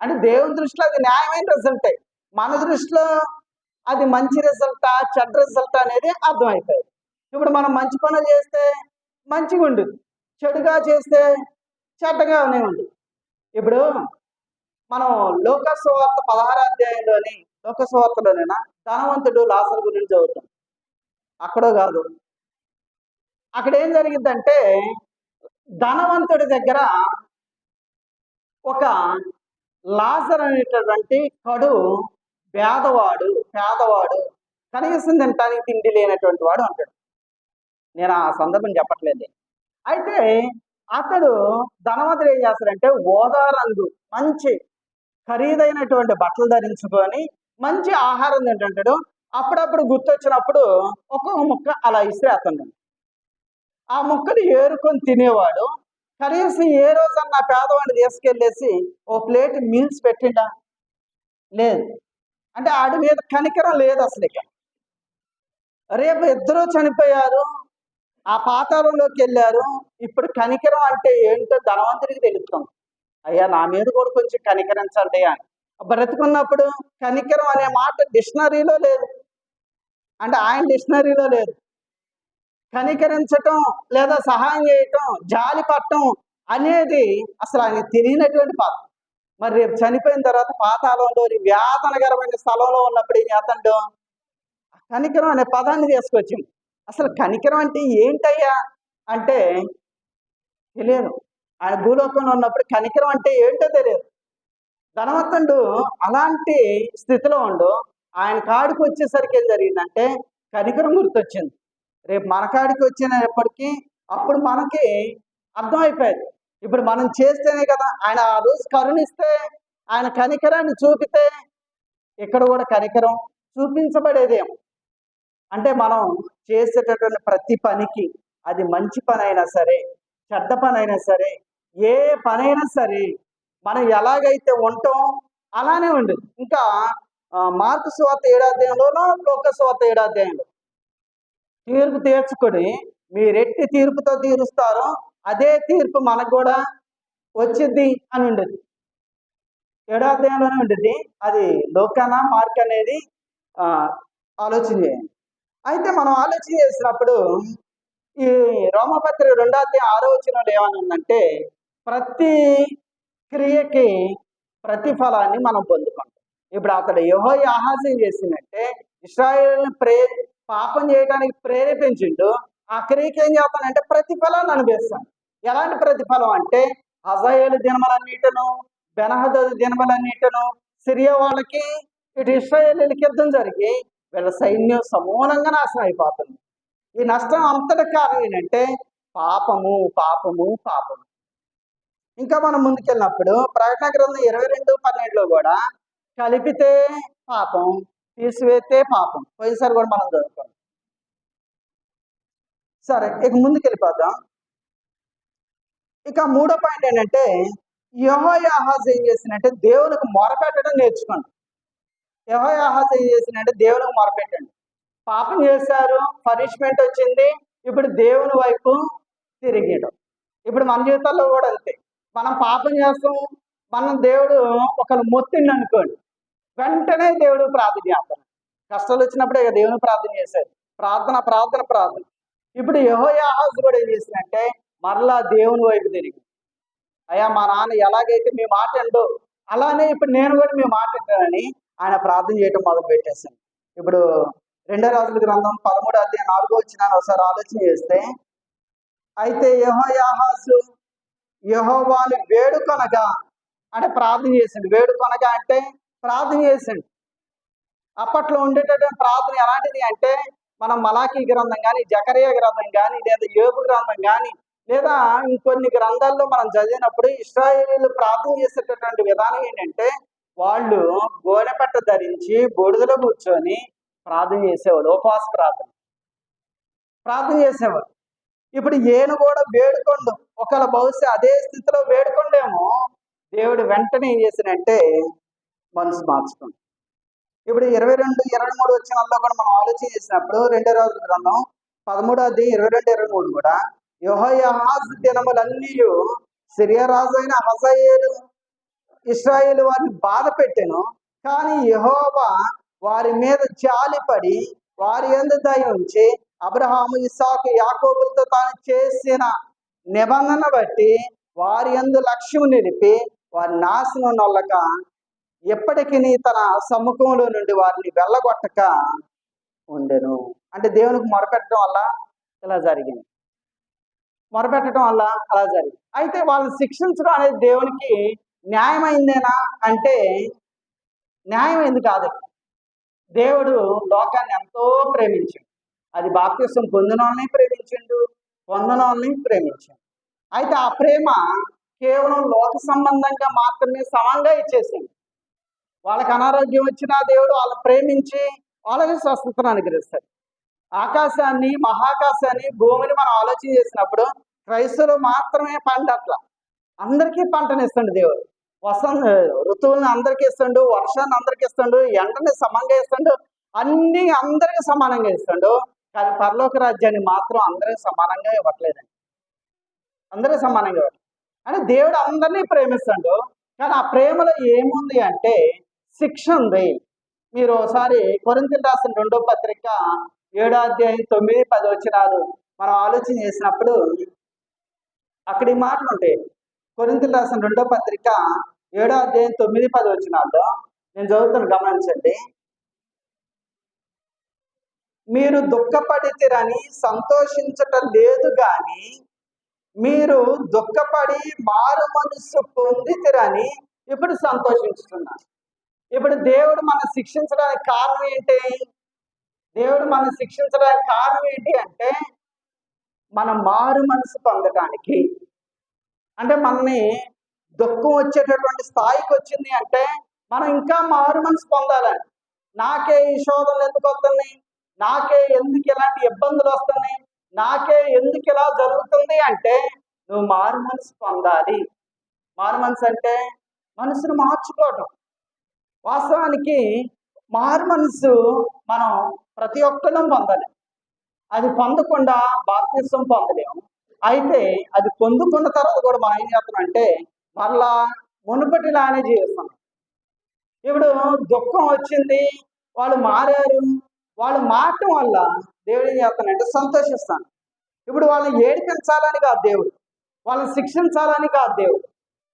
అంటే దేవుని దృష్టిలో అది న్యాయమైన రిజల్టే, మన దృష్టిలో అది మంచి రిజల్టా చెడ్డ రిజల్ట్ అనేది అర్థమవుతుంది. ఇప్పుడు మనం మంచి పనులు చేస్తే మంచిగా ఉంటుంది, చెడుగా చేస్తే చెడ్డగానే ఉంటుంది. ఇప్పుడు మనం లోకసువార్త 16వ అధ్యాయంలోని లోకసువార్తలోనేనా ధనవంతుడు లాజరు గురించి చదువుతాం. అక్కడో కాదు, అక్కడ ఏం జరిగిందంటే ధనవంతుడి దగ్గర ఒక లాజరు అనేటటువంటి కడు పేదవాడు కనీసం తినటానికి తిండి లేనటువంటి వాడు అంటాడు. నేను ఆ సందర్భం చెప్పట్లేదు. అయితే అతడు ధనవంతుడు ఏం చేస్తాడంటే ఓదా రంగు మంచి ఖరీదైనటువంటి బట్టలు ధరించుకొని మంచి ఆహారం తింటుంటాడు. అప్పుడప్పుడు గుర్తొచ్చినప్పుడు ఒక్కొక్క ముక్క అలా ఇసిరేస్తాడు. ఆ ముక్కని ఏరుకొని తినేవాడు. కనీసం ఏ రోజన్నా పేదవాడిని తీసుకెళ్ళేసి ఓ ప్లేట్ మీల్స్ పెట్టిండా? లేదు. అంటే ఆడి మీద కనికరం లేదు అసలు. ఇక రేపు ఇద్దరూ చనిపోయారు, ఆ పాతాళంలోకి వెళ్ళారు. ఇప్పుడు కనికరం అంటే ఏంటో ధనవంతుడికి తెలుస్తుంది. అయ్యా నా మీద కూడా కొంచెం కనికరించండి అని. బ్రతుకున్నప్పుడు కనికరం అనే మాట డిక్షనరీలో లేదు, అంటే ఆయన డిక్షనరీలో లేదు. కనికరించటం లేదా సహాయం చేయటం జాలి పట్టడం అనేది అసలు ఆయన తెలియనటువంటి పాత్ర. మరి రేపు చనిపోయిన తర్వాత పాతాళంలోని వ్యాధనకరమైన స్థలంలో ఉన్నప్పుడు ఏం చేస్తాడు? కనికరం అనే పదాన్ని తీసుకొచ్చింది. అసలు కనికరం అంటే ఏంటయ్యా అంటే తెలియదు. ఆయన భూలోకంలో ఉన్నప్పుడు కనికరం అంటే ఏంటో తెలియదు. ధనవంతుడు అలాంటి స్థితిలో ఉండు. ఆయన కాడికి వచ్చేసరికి ఏం జరిగిందంటే కనికరం గుర్తొచ్చింది. రేపు మన కాడికి వచ్చినప్పటికీ అప్పుడు మనకి అర్థమైపోయింది. ఇప్పుడు మనం చేస్తేనే కదా ఆయన ఆ రోజు కరుణిస్తే, ఆయన కనికరాన్ని చూపితే ఇక్కడ కూడా కనికరం చూపించబడేదేమో. అంటే మనం చేసేటటువంటి ప్రతి పనికి, అది మంచి పని అయినా సరే చెడ్డ పని అయినా సరే ఏ పనైనా సరే మనం ఎలాగైతే ఉంటాం అలానే ఉండదు. ఇంకా మార్కు సువార్త 7వ అధ్యాయంలోనో లోక సువార్త 7వ అధ్యాయంలో తీర్పు తీర్చుకొని మీరెట్టి తీర్పుతో తీరుస్తారో అదే తీర్పు మనకు కూడా వచ్చింది అని ఉండేది. 7వ అధ్యాయంలోనే ఉండేది. అది లోకానా మార్క్ అనేది ఆలోచన చేయండి. అయితే మనం ఆలోచన చేసినప్పుడు ఈ రోమపత్రిక 2వ అధ్యాయం 6వ వచనంలో ఏమని ఉందంటే ప్రతి క్రియకి ప్రతిఫలాన్ని మనం పొందుకుంటాం. ఇప్పుడు అతడు యెహోయాహాజు ఏం చేసిందంటే ఇశ్రాయేలుని పాపం చేయడానికి ప్రేరేపించిండు. ఆ క్రియకి ఏం చేస్తానంటే ప్రతిఫలాన్ని అనుభవిస్తాను. ఎలాంటి ప్రతిఫలం అంటే హజాయేలు దినములన్నిటను బెన్హదదు దినములన్నిటను సిరియా వాళ్ళకి ఇటు ఇశ్రాయేలీలకి యుద్ధం జరిగి వీళ్ళ సైన్యం సమూలంగా నాశనం అయిపోతుంది. ఈ నష్టం అంతటి కారణం ఏంటంటే పాపము పాపము పాపము. ఇంకా మనం ముందుకెళ్ళినప్పుడు ప్రకటన గ్రంథం 22:12లో కూడా కలిపితే పాపం, తీసివేస్తే పాపం. పోయినసారి కూడా మనం చదువుతాం. సరే, ఇక ముందుకెళ్ళిపోదాం. ఇక 3వ పాయింట్ ఏంటంటే యెహోయాహాజు ఏం చేసినంటే దేవునికి మొరపెట్టడం నేర్చుకోండి. యెహోయాహాజు ఏం చేసినంటే దేవునికి మొరపెట్టండి. పాపం చేశారు, పనిష్మెంట్ వచ్చింది, ఇప్పుడు దేవుని వైపు తిరిగేయడం. ఇప్పుడు మన జీవితాల్లో కూడా అంతే. మనం పాపం చేస్తాం, మనం దేవుడు ఒకరు మొత్తిండి అనుకోండి, వెంటనే దేవుడు ప్రార్థన చేస్తాం. కష్టాలు వచ్చినప్పుడే దేవుని ప్రార్థన చేశారు. ప్రార్థన ప్రార్థన ప్రార్థన. ఇప్పుడు యెహోయాహాజు కూడా ఏం చేసిందంటే మరలా దేవుని వైపు తిరిగి, అయ్యా మా నాన్న ఎలాగైతే మీ మాట ఎండో అలానే ఇప్పుడు నేను కూడా మీ మాట వింటానని ఆయన ప్రార్థన చేయటం మొదలు పెట్టేశాను. ఇప్పుడు 2 రాజుల గ్రంథం 13వ అధ్యాయం 4వ వచనాన్ని ఒకసారి ఆలోచన చేస్తే, అయితే యెహోయాహాజు యెహోవాను వేడుకొనగా, అంటే ప్రార్థన చేసిండు. వేడుకొనగా అంటే ప్రార్థన చేసిండు. అప్పట్లో ఉండేటటువంటి ప్రార్థన ఎలాంటిది అంటే, మనం మలాకీ గ్రంథం కానీ, జకరియా గ్రంథం కానీ, లేదా యోబు గ్రంథం కానీ, లేదా ఇంకొన్ని గ్రంథాల్లో మనం చదివినప్పుడు ఇశ్రాయేలీయులు ప్రార్థన చేసేటటువంటి విధానం ఏంటంటే, వాళ్ళు గోనెపట్ట ధరించి బూడిదలో కూర్చొని ప్రార్థన చేసేవాళ్ళు. ఉపవాస ప్రార్థన చేసేవాళ్ళు. ఇప్పుడు ఈయన కూడా వేడుకొండు, ఒకవేళ బహుశా అదే స్థితిలో వేడుకొండేమో, దేవుడు వెంటనే ఏం చేసినంటే మనసు మార్చుకోండి. ఇప్పుడు 22, 23 వచనాల్లో కూడా మనం ఆలోచన చేసినప్పుడు 2 రాజుల గ్రంథం 13వ అధ్యాయం 22, 23 కూడా, యెహోయాహాజు దినములన్నీ సిరియా రాజు అయిన హజాయేలు ఇశ్రాయేలు వారిని బాధ పెట్టెను. కానీ యెహోవా వారి మీద జాలిపడి వారి యందు దయ ఉంచి అబ్రహాము, ఇస్సాకు, యాకోబులతో తాను చేసిన నిబంధన బట్టి వారి యందు లక్ష్యం నిలిపి వారి నాశనం నొల్లక ఎప్పటికీ తన సముఖంలో నుండి వారిని వెళ్ళగొట్టక ఉండెను. అంటే దేవునికి మొరపెట్టడం వల్ల ఇలా జరిగింది. మొరపెట్టడం వల్ల అలా జరిగింది. అయితే వాళ్ళని శిక్షించడం అనేది దేవునికి న్యాయమైందేనా అంటే న్యాయమైంది కాదు. దేవుడు లోకాన్ని ఎంతో ప్రేమించాడు. అది బాప్తిసం పొందిన వాళ్ళని ప్రేమించిండు, పొందని వాళ్ళని ప్రేమించాడు. అయితే ఆ ప్రేమ కేవలం లోక సంబంధంగా మాత్రమే సమంగా ఇచ్చేసింది. వాళ్ళకి అనారోగ్యం వచ్చినా దేవుడు వాళ్ళని ప్రేమించి వాళ్ళని స్వస్థతను అనుగ్రహిస్తాడు. ఆకాశాన్ని, మహాకాశాన్ని, భూమిని మనం ఆలోచన చేసినప్పుడు క్రైస్తవులు మాత్రమే పంట అట్లా అందరికీ పంటనిస్తాడు దేవుడు. ఋతువులను అందరికీ ఇస్తాడు, వర్షాన్ని అందరికీ ఇస్తాడు, ఎండని సమంగా ఇస్తాడు, అన్ని అందరికీ సమానంగా ఇస్తాడు. కానీ పరలోక రాజ్యాన్ని మాత్రం అందరికీ సమానంగా ఇవ్వట్లేదండి. అందరూ సమానంగా ఇవ్వట్లేదు. అంటే దేవుడు అందరినీ ప్రేమిస్తాడు. కానీ ఆ ప్రేమలో ఏముంది అంటే శిక్ష ఉంది. మీరు ఒకసారి కొరింథీయులకు రాసిన 2వ పత్రిక 7వ అధ్యాయం 9, 10 వచనాలు మనం ఆలోచన చేసినప్పుడు అక్కడ ఈ మాటలు ఉంటాయి. కొరింథీయులకు రాసిన 2వ పత్రిక 7వ అధ్యాయం 9, 10 వచనాల్లో నేను చదువుతాను, గమనించండి. మీరు దుఃఖపడితిరని సంతోషించటం లేదు గాని మీరు దుఃఖపడి మారు మనస్సు పొందితిరని ఇప్పుడు సంతోషించుతున్నారు. ఇప్పుడు దేవుడు మనం శిక్షించడానికి కారణం ఏంటి? దేవుడు మనం శిక్షించడానికి కారణం ఏంటి అంటే మనం మారు మనసు పొందడానికి. అంటే మనని దుఃఖం వచ్చేటటువంటి స్థాయికి వచ్చింది అంటే మనం ఇంకా మారు మనసు పొందాలని. నాకే ఈ శోధనలు ఎందుకు వస్తున్నాయి, నాకే ఎందుకు ఇలాంటి ఇబ్బందులు వస్తున్నాయి, నాకే ఎందుకు ఇలా జరుగుతుంది అంటే నువ్వు మారు మనసు పొందాలి. మారు మనసు అంటే మనసును మార్చుకోవటం. వాస్తవానికి మారు మనసు మనం ప్రతి ఒక్కరం పొందాలి. అది పొందకుండా బాప్తిసం పొందలేము. అయితే అది పొందుకున్న తర్వాత కూడా మనం ఏం చేస్తున్నాం అంటే మరలా మునుపటిలానే జీవిస్తాం. ఇప్పుడు దుఃఖం వచ్చింది, వాళ్ళు మారారు, వాళ్ళు మారటం వల్ల దేవుడు ఏం చేస్తానంటే సంతోషిస్తాను. ఇప్పుడు వాళ్ళని ఏడిపించాలని కాదు దేవుడు, వాళ్ళని శిక్షించాలని కాదు దేవుడు.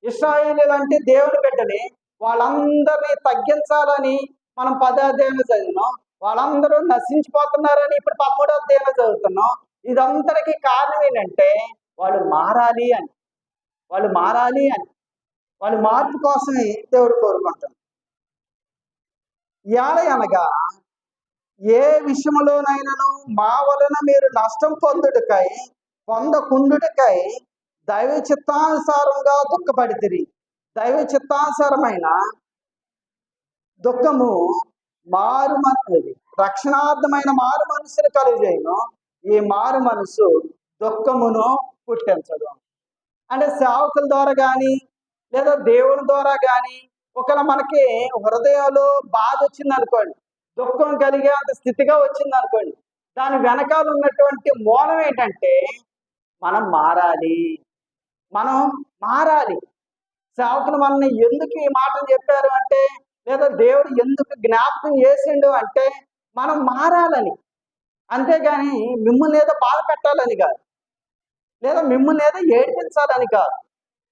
ఇశ్రాయేలీయులు అంటే దేవుని బిడ్డని, వాళ్ళందరినీ తగ్గించాలని మనం 10వ అధ్యాయంలో చదివినాం. వాళ్ళందరూ నశించిపోతున్నారని ఇప్పుడు 13వ అధ్యాయంలో చదువుతున్నాం. ఇదంతటికీ కారణం ఏంటంటే వాళ్ళు మారాలి అని, వాళ్ళు మారాలి అని, వాళ్ళ మార్పు కోసమే దేవుడు కోరుకుంటాం. అనగా ఏ విషయంలోనైనాను మా వలన మీరు నష్టం పొందకుండుటకై దైవ చిత్తానుసారంగా దుఃఖపడితిరి. దైవ చిత్తానుసారమైన దుఃఖము మారు మనసు, రక్షణార్థమైన మారు మనసును కలిగేను. ఈ మారు మనసు దుఃఖమును పుట్టించదు. అంటే సేవకుల ద్వారా కానీ లేదా దేవుని ద్వారా కానీ ఒకవేళ మనకి హృదయంలో బాధ వచ్చింది అనుకోండి, దుఃఖం కలిగే అంత స్థితిగా వచ్చింది అనుకోండి, దాని వెనకాల ఉన్నటువంటి మూలం ఏంటంటే మనం మారాలి. మనం మారాలి. సేవకులు మనల్ని ఎందుకు ఈ మాటలు చెప్పారు అంటే, లేదా దేవుడు ఎందుకు జ్ఞాపకం చేసిండు అంటే మనం మారాలని. అంతేగాని మిమ్మల్ని ఏదో బాధ పెట్టాలని కాదు, లేదా మిమ్మల్ని ఏదో ఏడిపించాలని కాదు,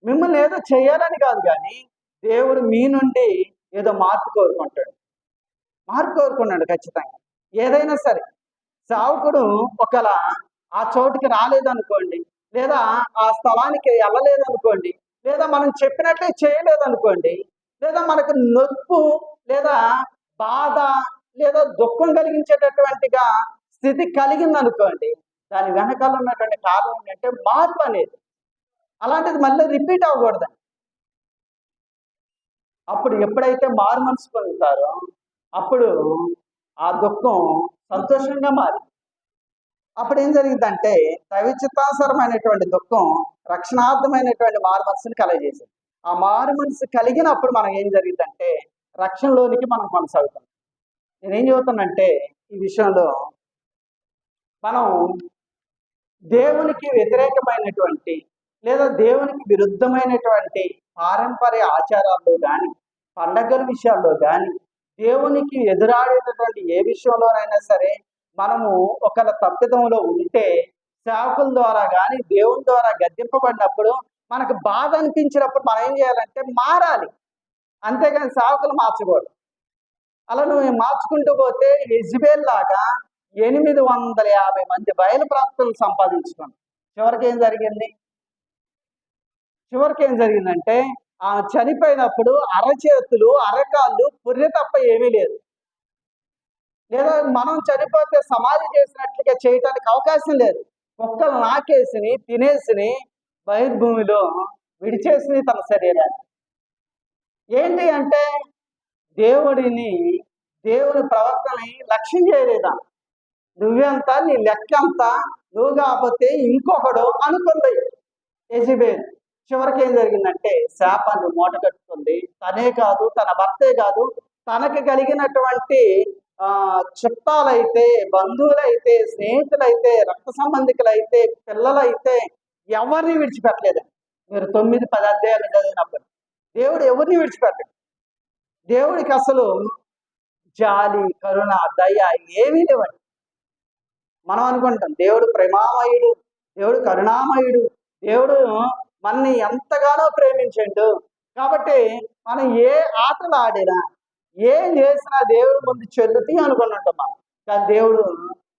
మిమ్మల్ని ఏదో చేయాలని కాదు. కానీ దేవుడు మీ నుండి ఏదో మార్పు కోరుకుంటాడు. మార్పు కోరుకున్నాడు ఖచ్చితంగా. ఏదైనా సరే సేవకుడు ఒకవేళ ఆ చోటుకి రాలేదనుకోండి, లేదా ఆ స్థలానికి వెళ్ళలేదనుకోండి, లేదా మనం చెప్పినట్లే చేయలేదనుకోండి, లేదా మనకు నొప్పి, లేదా బాధ, లేదా దుఃఖం కలిగించేటటువంటిగా స్థితి కలిగిందనుకోండి, దాని వెనకాల ఉన్నటువంటి కారణం ఏంటంటే మార్పు అనేది. అలాంటిది మళ్ళీ రిపీట్ అవ్వకూడదు. అప్పుడు ఎప్పుడైతే మారు మనసు పొందుతారో అప్పుడు ఆ దుఃఖం సంతోషంగా మారి, అప్పుడు ఏం జరిగిందంటే దైవచిత్తానుసారమైనటువంటి దుఃఖం రక్షణార్థమైనటువంటి మారు మనసుని కలగజేసింది. ఆ మారు మనసు కలిగినప్పుడు మనం ఏం జరిగిందంటే రక్షణలోనికి మనం కొనసాగుతాం. నేనేం చెబుతానంటే ఈ విషయంలో మనం దేవునికి వ్యతిరేకమైనటువంటి లేదా దేవునికి విరుద్ధమైనటువంటి పారంపర్య ఆచారాల్లో కానీ, పండగల విషయాల్లో కానీ, దేవునికి ఎదురాడేటటువంటి ఏ విషయంలోనైనా సరే మనము ఒకళ్ళ తప్పిదంలో ఉంటే సేవకుల ద్వారా కానీ దేవుని ద్వారా గద్దింపబడినప్పుడు మనకు బాధ అనిపించినప్పుడు మనం ఏం చేయాలంటే మారాలి. అంతేగాని సేవకులు మార్చకూడదు. అలా నువ్వు మార్చుకుంటూ పోతే యెజబెల్ లాగా 850 మంది బయలు ప్రాప్తులు సంపాదించుకున్నాం. చివరికి ఏం జరిగిందంటే ఆ చనిపోయినప్పుడు అరచేతులు అరకాళ్ళు పుర్రె తప్ప ఏమీ లేదు. లేదా మనం చనిపోతే సమాధి చేసినట్లుగా చేయటానికి అవకాశం లేదు. కుక్కలు నాకేసిని తినేసిని బహిర్భూమిలో విడిచేసిని తన శరీరాన్ని. ఏంటి అంటే దేవుని ప్రవర్తనని లక్ష్యం చేయలేదా? నువ్వెంత, నీ లెక్కంత, నువ్వు కాకపోతే ఇంకొకడు అనుకుంది యెజబెల్. చివరికి ఏం జరిగిందంటే శాపాన్ని మూట కట్టుకుంది. తనే కాదు, తన భర్తే కాదు, తనకి కలిగినటువంటి చుట్టాలైతే, బంధువులైతే, స్నేహితులైతే, రక్త సంబంధికులైతే, పిల్లలైతే ఎవరిని విడిచిపెట్టలేదండి. మీరు 9-10 అధ్యాయాలు చదివినప్పుడు దేవుడు ఎవరిని విడిచిపెట్టడు. దేవుడికి అసలు జాలి, కరుణ, దయ ఏమీ లేవండి. మనం అనుకుంటాం దేవుడు ప్రేమామయుడు, దేవుడు కరుణామయుడు, దేవుడు మనని ఎంతగానో ప్రేమించండు కాబట్టి మనం ఏ ఆటలు ఆడినా ఏం చేసినా దేవుడు ముందు చెల్లుతీ అనుకుంటుంటాం మనం. కానీ దేవుడు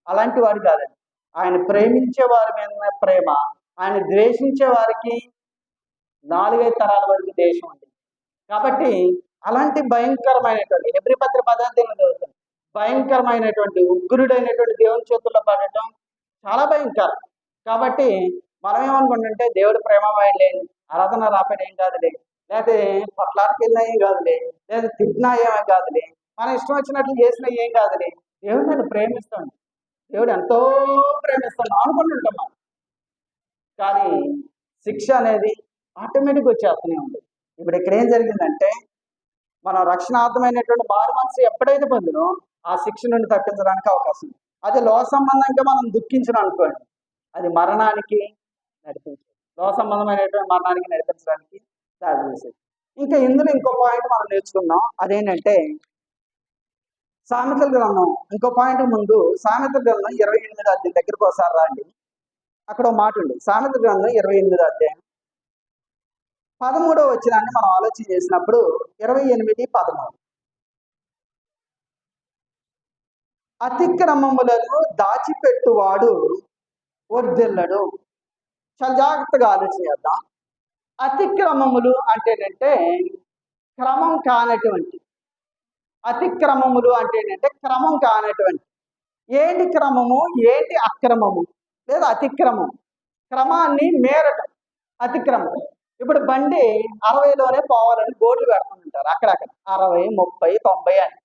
అలాంటి వాడు కాదండి. ఆయన ప్రేమించే వారి మీద ప్రేమ, ఆయన ద్వేషించే వారికి 4-5 తరాల వరకు దేశం ఉంది. కాబట్టి అలాంటి భయంకరమైనటువంటి హెబ్రీ పత్రిక 10వ అధ్యాయం చదువుతాం. భయంకరమైనటువంటి ఉగ్రుడైనటువంటి దేవుని చేతుల్లో పడటం చాలా భయంకరం. కాబట్టి మనం ఏమనుకుంటుంటే దేవుడు ప్రేమమయుడులే, ఆరాధన రాపేది ఏం కాదులే, లేకపోతే పట్లాటకెళ్ళినా ఏం కాదులే, లేదా తిట్టినా ఏమీ కాదులే, మనం ఇష్టం వచ్చినట్లు చేసినా ఏం కాదులే, దేవుడు నన్ను ప్రేమిస్తాడు, దేవుడు ఎంతో ప్రేమిస్తాడు అనుకుంటుంటాం మనం. కానీ శిక్ష అనేది ఆటోమేటిక్గా వచ్చేస్తూనే ఉంది. ఇప్పుడు ఇక్కడ ఏం జరిగిందంటే మనం రక్షణార్థమైనటువంటి మారు మనసు ఎప్పుడైతే పొందినో ఆ శిక్ష నుండి తప్పించడానికి అవకాశం ఉంది. అది లోక సంబంధంగా మనం దుఃఖించిన అనుకోండి, అది మరణానికి నడిపించేది, లోక సంబంధమైనటువంటి మరణానికి నడిపించడానికి దారి చేసేది. ఇంకా ఇందులో ఇంకో పాయింట్ మనం నేర్చుకున్నాం. అదేంటంటే సామెతల గ్రంథం, ఇంకో పాయింట్ ముందు సామెతల గ్రంథం 28వ అధ్యాయం దగ్గరకు ఒకసారి రండి. అక్కడ ఒక మాట ఉంది. సామెతల గ్రంథం 28వ అధ్యాయం 13వ వచనాన్ని మనం ఆలోచన చేసినప్పుడు 28-13 అతిక్రమములను దాచిపెట్టువాడు వర్ధిల్లడు. చాలా జాగ్రత్తగా ఆలోచన చేద్దాం. అతిక్రమములు అంటేనంటే క్రమం కానటువంటి, అతిక్రమములు అంటేనంటే క్రమం కానటువంటి. ఏంటి క్రమము, ఏంటి అక్రమము లేదా అతిక్రమం? క్రమాన్ని మేరటం అతిక్రమం. ఇప్పుడు బండి 60లోనే పోవాలని బోర్డులు పెడుతుంటారు అక్కడక్కడ, 60, 30, 90 అని.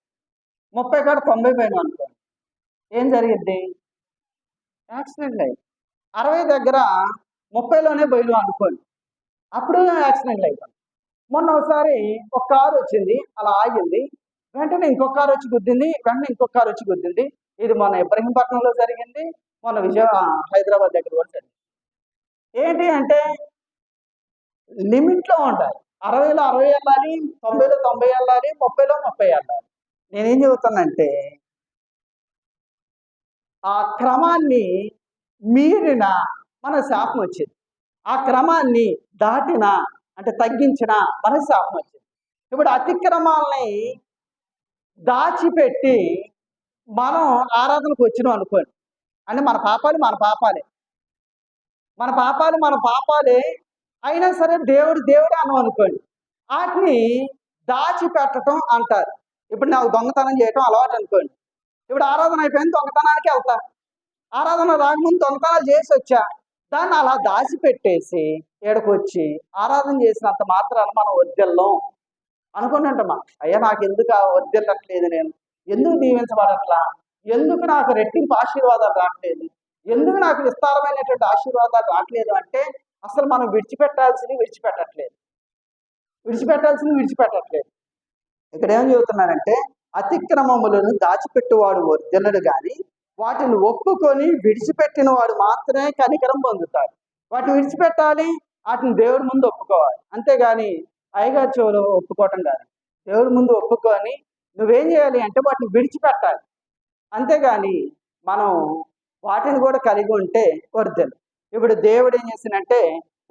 30 కాడ 90 పైన అనుకోండి, ఏం జరిగింది? యాక్సిడెంట్ అయింది. 60 దగ్గర 30లోనే పోయినాం అనుకోండి, అప్పుడు యాక్సిడెంట్ అయిపోయింది. మొన్న ఒకసారి ఒక కారు వచ్చింది, అలా ఆగింది, వెంటనే ఇంకొక కారు వచ్చి గుద్దింది, వెంటనే ఇంకొక కారు వచ్చి గుద్దింది. ఇది మన ఇబ్రహీంపట్నంలో జరిగింది, మన హైదరాబాద్ దగ్గర కూడా జరిగింది. ఏంటి అంటే లిమిట్లో ఉండాలి. 60లో 60 వెళ్ళాలి, 90లో 90 వెళ్ళాలి, 30లో 30 వెళ్ళాలి. నేనేం చెబుతానంటే ఆ క్రమాన్ని మీరిన మన శాపం వచ్చింది, ఆ క్రమాన్ని దాటిన అంటే తగ్గించిన మన శాపం వచ్చింది. ఇప్పుడు అతిక్రమాలని దాచిపెట్టి మనం ఆరాధనకు వచ్చినాం అనుకోండి, అంటే మన పాపాలు మన పాపాలే అయినా సరే దేవుడే అన్నాం అనుకోండి, వాటిని దాచిపెట్టడం అంటారు. ఇప్పుడు నాకు దొంగతనం చేయటం అలవాటు అనుకోండి, ఇప్పుడు ఆరాధన అయిపోయింది, దొంగతనానికి వెళ్తా, ఆరాధన రాకముందు దొంగతనాలు చేసి వచ్చా, దాన్ని అలా దాచిపెట్టేసి ఏడకొచ్చి ఆరాధన చేసినంత మాత్రాన మనం వద్దెళ్ళం అనుకుంటుంటామా? అయ్యా నాకు ఎందుకు వద్దెళ్ళట్లేదు, నేను ఎందుకు దీవించబడట్లా, ఎందుకు నాకు రెట్టింపు ఆశీర్వాదాలు రావట్లేదు, ఎందుకు నాకు విస్తారమైనటువంటి ఆశీర్వాదాలు రావట్లేదు అంటే అసలు మనం విడిచిపెట్టట్లేదు. ఇక్కడ ఏం చెబుతున్నారంటే అతిక్రమములను దాచిపెట్టువాడు వర్ధిల్లడు గాని వాటిని ఒప్పుకొని విడిచిపెట్టిన వాడు మాత్రమే కనికరం పొందుతాడు. వాటిని విడిచిపెట్టాలి, వాటిని దేవుడి ముందు ఒప్పుకోవాలి, అంతేగాని అయ్యగారి చెవులు ఒప్పుకోవటం కాదు. దేవుడి ముందు ఒప్పుకొని నువ్వేం చేయాలి అంటే వాటిని విడిచిపెట్టాలి, అంతేగాని మనం వాటిని కూడా కలిగి ఉంటే వర్ధిల్లు. ఇప్పుడు దేవుడు ఏం చేసినంటే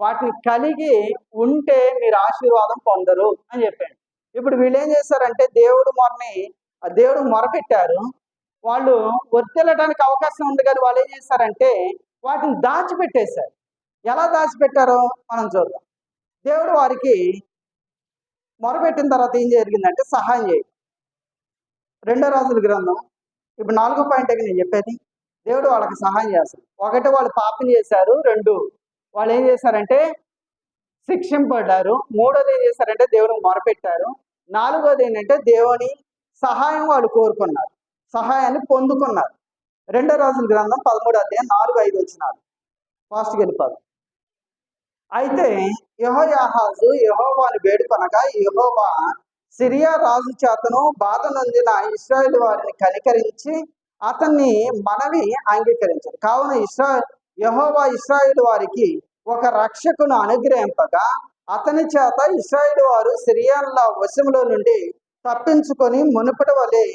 వాటిని కలిగి ఉంటే మీరు ఆశీర్వాదం పొందరు అని చెప్పాడు. ఇప్పుడు వీళ్ళు ఏం చేశారంటే దేవుడు మొరపెట్టారు, వాళ్ళు వర్ధిల్లడానికి అవకాశం ఉంది కానీ వాళ్ళు ఏం చేశారంటే వాటిని దాచిపెట్టేశారు. ఎలా దాచిపెట్టారో మనం చూద్దాం. దేవుడు వారికి మొరపెట్టిన తర్వాత ఏం జరిగిందంటే సహాయం చేయాలి. 2 రాజుల గ్రంథం ఇప్పుడు 4వ పాయింట్ నేను చెప్పేది, దేవుడు వాళ్ళకి సహాయం చేస్తాడు. 1 వాళ్ళు పాపం చేశారు, 2 వాళ్ళు ఏం చేశారంటే శిక్షింపడ్డారు, 3వది ఏం చేశారంటే దేవుడికి మొరపెట్టారు, 4వది ఏంటంటే దేవుని సహాయం వాళ్ళు కోరుకున్నారు, సహాయాన్ని పొందుకున్నారు. 2 రాజుల గ్రంథం 13వ అధ్యాయం 4-5 వచనాలు ఫాస్ట్గా వెళ్ళిపోదు. అయితే యెహోయాహాజు యెహోవాను వేడుకొనగా యెహోవా సిరియా రాజు చేతను బాధ నొందిన ఇశ్రాయేలు వారిని కనికరించి అతన్ని మనవి అంగీకరించారు. కావున యెహోవా ఇశ్రాయేలు వారికి ఒక రక్షకును అనుగ్రహింపగా అతని చేత ఇశ్రాయేలు వారు సిరియాల వశములో నుండి తప్పించుకొని మునుపటి వలె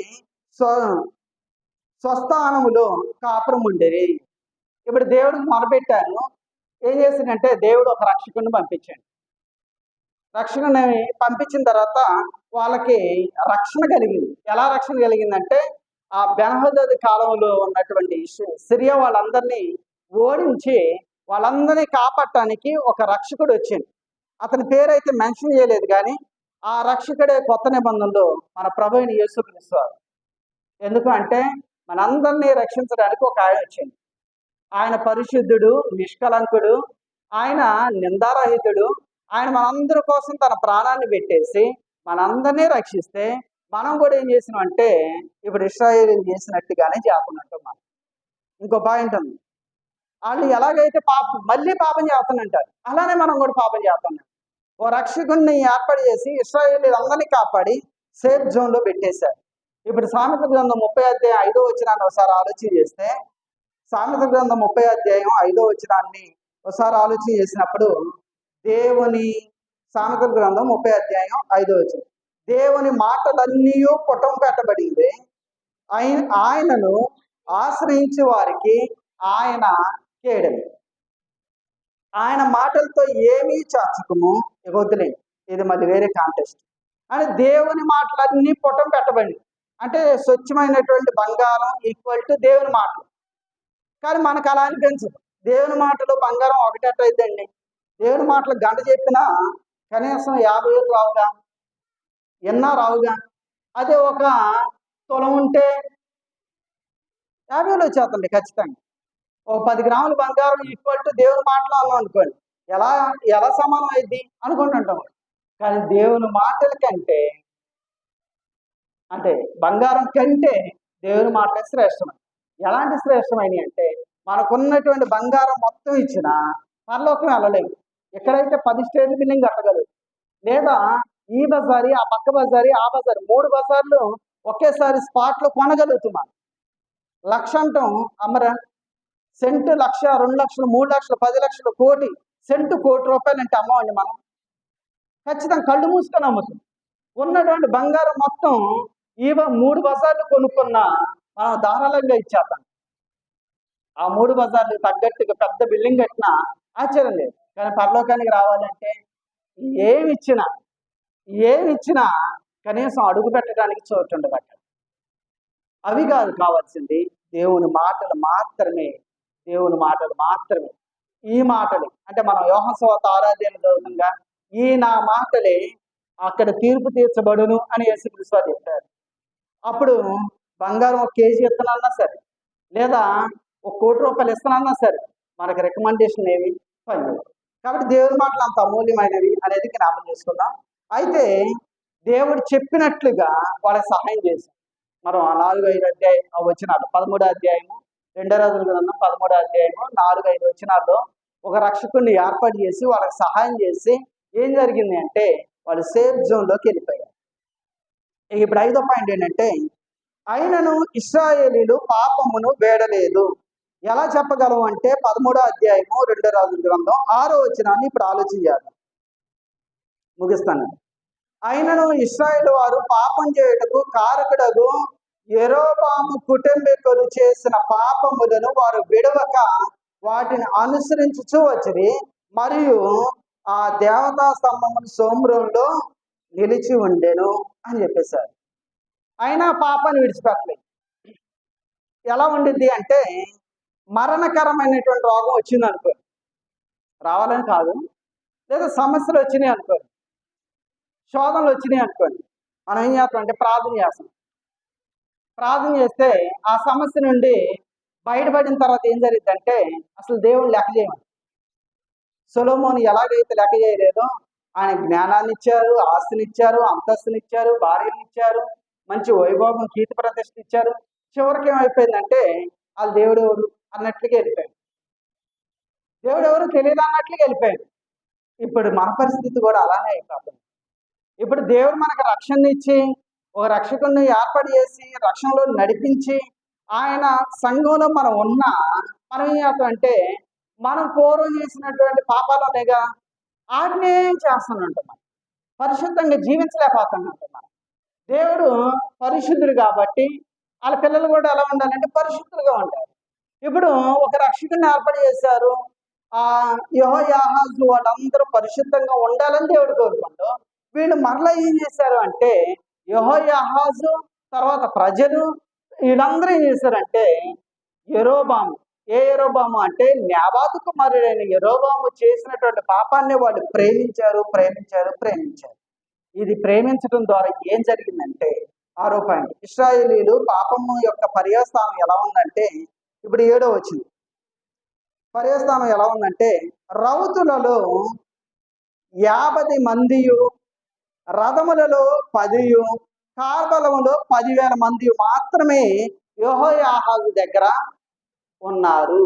స్వస్థానములో కాపురం ఉండేది. ఇప్పుడు దేవుడికి మొదలుపెట్టారు, ఏం చేసిందంటే దేవుడు ఒక రక్షకుడిని పంపించాడు. రక్షకుని పంపించిన తర్వాత వాళ్ళకి రక్షణ కలిగింది. ఎలా రక్షణ కలిగిందంటే ఆ బెన్హదద్ కాలంలో ఉన్నటువంటి సిరియా వాళ్ళందరినీ ఓడించి వాళ్ళందరినీ కాపాడటానికి ఒక రక్షకుడు వచ్చింది. అతని పేరైతే మెన్షన్ చేయలేదు, కానీ ఆ రక్షకుడే కొత్త నిబంధనలో మన ప్రభువైన యేసుక్రీస్తు. ఎందుకు అంటే మనందరినీ రక్షించడానికి ఒక ఆయన వచ్చింది. ఆయన పరిశుద్ధుడు, నిష్కలంకుడు, ఆయన నిందారహితుడు. ఆయన మనందరి కోసం తన ప్రాణాన్ని పెట్టేసి మనందరినీ రక్షిస్తే మనం కూడా ఏం చేసినాం అంటే ఇప్పుడు ఇశ్రాయేలు చేసినట్టుగానే చేస్తున్నట్టు. మనం ఇంకో పాయింట్ ఉంది, వాళ్ళు ఎలాగైతే మళ్ళీ పాపం చేస్తానంటారు, అలానే మనం కూడా పాపం చేస్తున్నాం. ఓ రక్షకుడిని ఏర్పాటు చేసి ఇశ్రాయేలీలందరినీ కాపాడి సేఫ్ జోన్లో పెట్టేశారు. ఇప్పుడు సామెతల గ్రంథం 30వ అధ్యాయం 5వ వచనాన్ని ఒకసారి ఆలోచన చేస్తే, సామెతల గ్రంథం 30వ అధ్యాయం 5వ వచనాన్ని ఒకసారి ఆలోచన చేసినప్పుడు సామెతల గ్రంథం 30వ అధ్యాయం 5వ వచనం, దేవుని మాటలన్నీ పుటం పెట్టబడింది, ఆయనను ఆశ్రయించే వారికి ఆయన కేడము, ఆయన మాటలతో ఏమీ చాచుకుము. వద్దులేండి, ఇది మళ్ళీ వేరే కాంటెస్ట్ అని దేవుని మాటలన్నీ పుటం పెట్టబడింది. అంటే స్వచ్ఛమైనటువంటి బంగారం ఈక్వల్ టు దేవుని మాటలు. కానీ మనకు అలా అనిపించదు. దేవుని మాటలు బంగారం ఒకటైందండి. దేవుని మాటలు గంట చెప్పినా కనీసం 50,000 రావుగా, ఎన్నో రావుగా. అదే ఒక తులం ఉంటే 50,000 వచ్చేస్తుంది ఖచ్చితంగా. ఒక 10 గ్రాముల బంగారం ఈక్వల్ టు దేవుని మాటలు అన్నాం అనుకోండి, ఎలా సమానం అయింది అనుకుంటుంటాం. కానీ దేవుని మాటల కంటే, అంటే బంగారం కంటే దేవుని మాటలే శ్రేష్టం. ఎలాంటి శ్రేష్టమైనవి అంటే మనకున్నటువంటి బంగారం మొత్తం ఇచ్చినా పరలోకం వెళ్ళలేము. ఎక్కడైతే 10 స్టేర్ల బిల్డింగ్ కట్టగలదు, లేదా ఈ బజారి, ఆ పక్క బజారి, ఆ బజారి, 3 బజార్లు ఒకేసారి స్పాట్లో కొనగలుగుతున్నాం. 1,00,000 అంటాం అమ్మరా, సెంటు 1,00,000, 2,00,000, 3,00,000, 10,00,000, కోటి, సెంటు ₹1,00,000 అంటే అమ్మవండి మనం ఖచ్చితంగా కళ్ళు మూసుకొని అమ్ముతుంది. ఉన్నటువంటి బంగారం మొత్తం 3 బజార్లు కొనుక్కున్నా మనం ధారాళంగా ఇచ్చేస్తాం. ఆ 3 బజార్లు తగ్గట్టుగా పెద్ద బిల్డింగ్ కట్టినా ఆశ్చర్యం లేదు. కానీ పరలోకానికి రావాలంటే ఏమి ఇచ్చినా ఏమి ఇచ్చినా కనీసం అడుగు పెట్టడానికి చోటు ఉండదు అక్కడ. అవి కాదు కావాల్సింది, దేవుని మాటలు మాత్రమే. దేవుని మాటలు మాత్రమే. ఈ మాటలు అంటే మనం యోహాను సువార్త ఆరాధ్యాన్ని చదువుతుండగా ఈ నా మాటలే అక్కడ తీర్పు తీర్చబడును అని యేసుక్రీస్తు వారు చెప్పారు. అప్పుడు బంగారం 1 కేజీ ఇస్తానన్నా సరే, లేదా 1 కోటి రూపాయలు ఇస్తానన్నా సరే, మనకు రికమెండేషన్ ఏమి పనిలేదు. కాబట్టి దేవుని మాటలు అంత అమూల్యమైనవి అనేది జ్ఞాపకం చేసుకుందాం. అయితే దేవుడు చెప్పినట్లుగా వాళ్ళకి సహాయం చేశాం. మనం ఆ 4-5 అధ్యాయం వచ్చినాడు 13వ అధ్యాయము 2 రోజుల గ్రంథం 13వ అధ్యాయము 4-5 వచ్చినాల్లో ఒక రక్షకుడిని ఏర్పాటు చేసి వాళ్ళకి సహాయం చేసి ఏం జరిగింది అంటే వాళ్ళు సేఫ్ జోన్లోకి వెళ్ళిపోయారు. ఇప్పుడు 5వ పాయింట్ ఏంటంటే, అయినను ఇశ్రాయేలీలు పాపమును వేడలేదు. ఎలా చెప్పగలం అంటే 13వ అధ్యాయము 2 రాజుల గ్రంథం 6వ వచనాన్ని ఇప్పుడు ఆలోచించాలి. ముగిస్తాను. అయినను ఇశ్రాయేలు వారు పాపం చేయుటకు కారకుడగు యెరోబాము కుటుంబీకులు చేసిన పాపములను వారు విడవక వాటిని అనుసరించుచూ వచ్చిరి, మరియు ఆ దేవతా స్తంభమును సోమ్రోన్లో నిలిచి ఉండెను అని చెప్పేశారు. అయినా పాపాన్ని విడిచిపెట్టలేదు. ఎలా ఉండిద్ది అంటే, మరణకరమైనటువంటి రోగం వచ్చింది అనుకో, రావాలని కాదు, లేదా సమస్యలు వచ్చినాయి అనుకోండి, శోధనలు వచ్చినాయి అనుకోండి, మనం ఏం చేస్తాం అంటే ప్రార్థన చేస్తాం. ప్రార్థన చేస్తే ఆ సమస్య నుండి బయటపడిన తర్వాత ఏం జరిగిందంటే అసలు దేవుడు లెక్క చేయమని. సొలొమోను ఎలాగైతే లెక్క చేయలేదో, ఆయన జ్ఞానాన్ని ఇచ్చారు, ఆస్తిని ఇచ్చారు, అంతస్తుని ఇచ్చారు, భార్యని ఇచ్చారు, మంచి వైభవం కీర్తి ప్రతిష్ఠ ఇచ్చారు. చివరికి ఏమైపోయిందంటే వాళ్ళు దేవుడు ఎవరు అన్నట్లుగా వెళ్ళిపోయాడు. దేవుడు ఎవరు తెలియదు అన్నట్లుగా వెళ్ళిపోయాడు. ఇప్పుడు మన పరిస్థితి కూడా అలానే అయిపోతుంది. ఇప్పుడు దేవుడు మనకు రక్షణ ఇచ్చి ఒక రక్షకుడిని ఏర్పాటు చేసి రక్షణలో నడిపించి ఆయన సంఘంలో మనం ఉన్నా మనం ఏం చేస్తామంటే మనం పూర్వం చేసినటువంటి పాపాలు అనేగా వాటినే చేస్తానంటున్నాం, పరిశుద్ధంగా జీవించలేకపోతానంటున్నాం. దేవుడు పరిశుద్ధుడు కాబట్టి వాళ్ళ పిల్లలు కూడా ఎలా ఉండాలంటే పరిశుద్ధులుగా ఉండాలి. ఇప్పుడు ఒక రక్షకుడిని ఏర్పాటు చేశారు, ఆ యెహోయాహాజు వాళ్ళందరూ పరిశుద్ధంగా ఉండాలని దేవుడు కోరుకుంటూ వీళ్ళు మరలా ఏం చేశారు అంటే యెహోయాహాజు తర్వాత ప్రజలు వీళ్ళందరూ ఏం చేశారంటే యెరోబాము, ఏ యెరోబాము అంటే నెబాతు కుమారుడైన యెరోబాము చేసినటువంటి పాపాన్ని వాళ్ళు ప్రేమించారు. ఇది ప్రేమించడం ద్వారా ఏం జరిగిందంటే 6వ పాయింట్, ఇశ్రాయేలీలు పాపము యొక్క పర్యవస్థానం ఎలా ఉందంటే ఇప్పుడు 7వ వచ్చింది. పర్యవస్థానం ఎలా ఉందంటే రౌతులలో 50 మందియు, రథములలో 10, కార్బలములో 10,000 మంది మాత్రమే యెహోయాహాజు దగ్గర ఉన్నారు.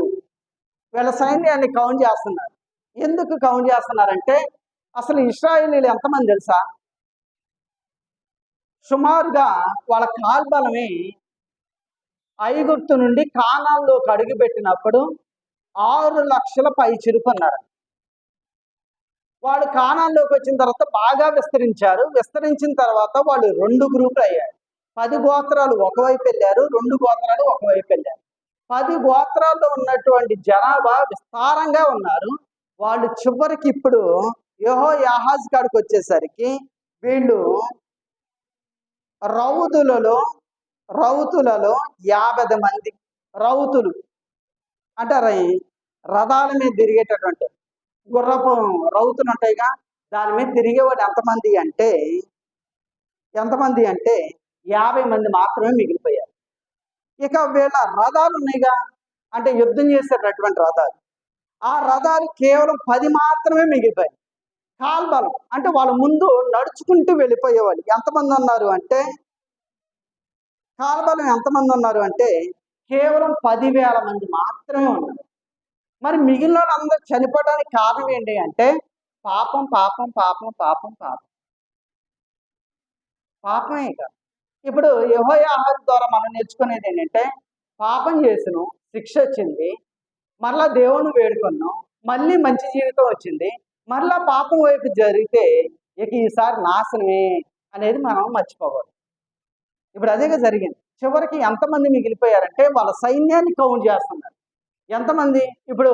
వీళ్ళ సైన్యాన్ని కౌంట్ చేస్తున్నారు. ఎందుకు కౌంట్ చేస్తున్నారంటే అసలు ఇశ్రాయేలీలు ఎంతమంది తెలుసా? సుమారుగా వాళ్ళ కాల్బలమే ఐగుప్తు నుండి కానాన్లోకి అడుగుపెట్టినప్పుడు 6 లక్షల పైచిలుకు ఉన్నారు. వాళ్ళు కానాన్లోకి వచ్చిన తర్వాత బాగా విస్తరించారు. విస్తరించిన తర్వాత వాళ్ళు 2 గ్రూపులు అయ్యారు. 10 గోత్రాలు ఒకవైపు వెళ్ళారు, 2 గోత్రాలు ఒకవైపు వెళ్ళారు. 10 గోత్రాల్లో ఉన్నటువంటి జనాభా విస్తారంగా ఉన్నారు. వాళ్ళు చివరికి ఇప్పుడు యెహోయాహాజు కాడికి వచ్చేసరికి వీళ్ళు రౌతులలో 50 మంది రౌతులు అంటారు, రథాల మీద తిరిగేటటువంటి గుర్రపు రౌతులు ఉంటాయిగా, దాని మీద తిరిగేవాడు ఎంతమంది అంటే 50 మంది మాత్రమే మిగిలిపోయారు. ఇక వీళ్ళ రథాలు ఉన్నాయిగా, అంటే యుద్ధం చేసేటటువంటి రథాలు, ఆ రథాలు కేవలం 10 మాత్రమే మిగిలిపోయాయి. కాల్బలం అంటే వాళ్ళ ముందు నడుచుకుంటూ వెళ్ళిపోయేవాళ్ళు ఎంతమంది ఉన్నారు అంటే కాల్బలం ఎంతమంది ఉన్నారు అంటే కేవలం 10,000 మంది మాత్రమే ఉన్నారు. మరి మిగిలిన వాళ్ళందరూ చనిపోవడానికి కారణం ఏంటి అంటే పాపం పాపం పాపం పాపం పాపం పాపమే. కాదు ఇప్పుడు యెహోయాహాజు ద్వారా మనం నేర్చుకునేది ఏంటంటే పాపం చేసినాం, శిక్ష వచ్చింది, మరలా దేవుని వేడుకున్నాం, మళ్ళీ మంచి జీవితం వచ్చింది, మరలా పాపం వైపు జరిగితే ఇక ఈసారి నాశనమే అనేది మనం మర్చిపోవాలి. ఇప్పుడు అదేగా జరిగింది. చివరికి ఎంతమంది మిగిలిపోయారంటే వాళ్ళ సైన్యాన్ని కౌంట్ చేస్తున్నారు. ఎంతమంది ఇప్పుడు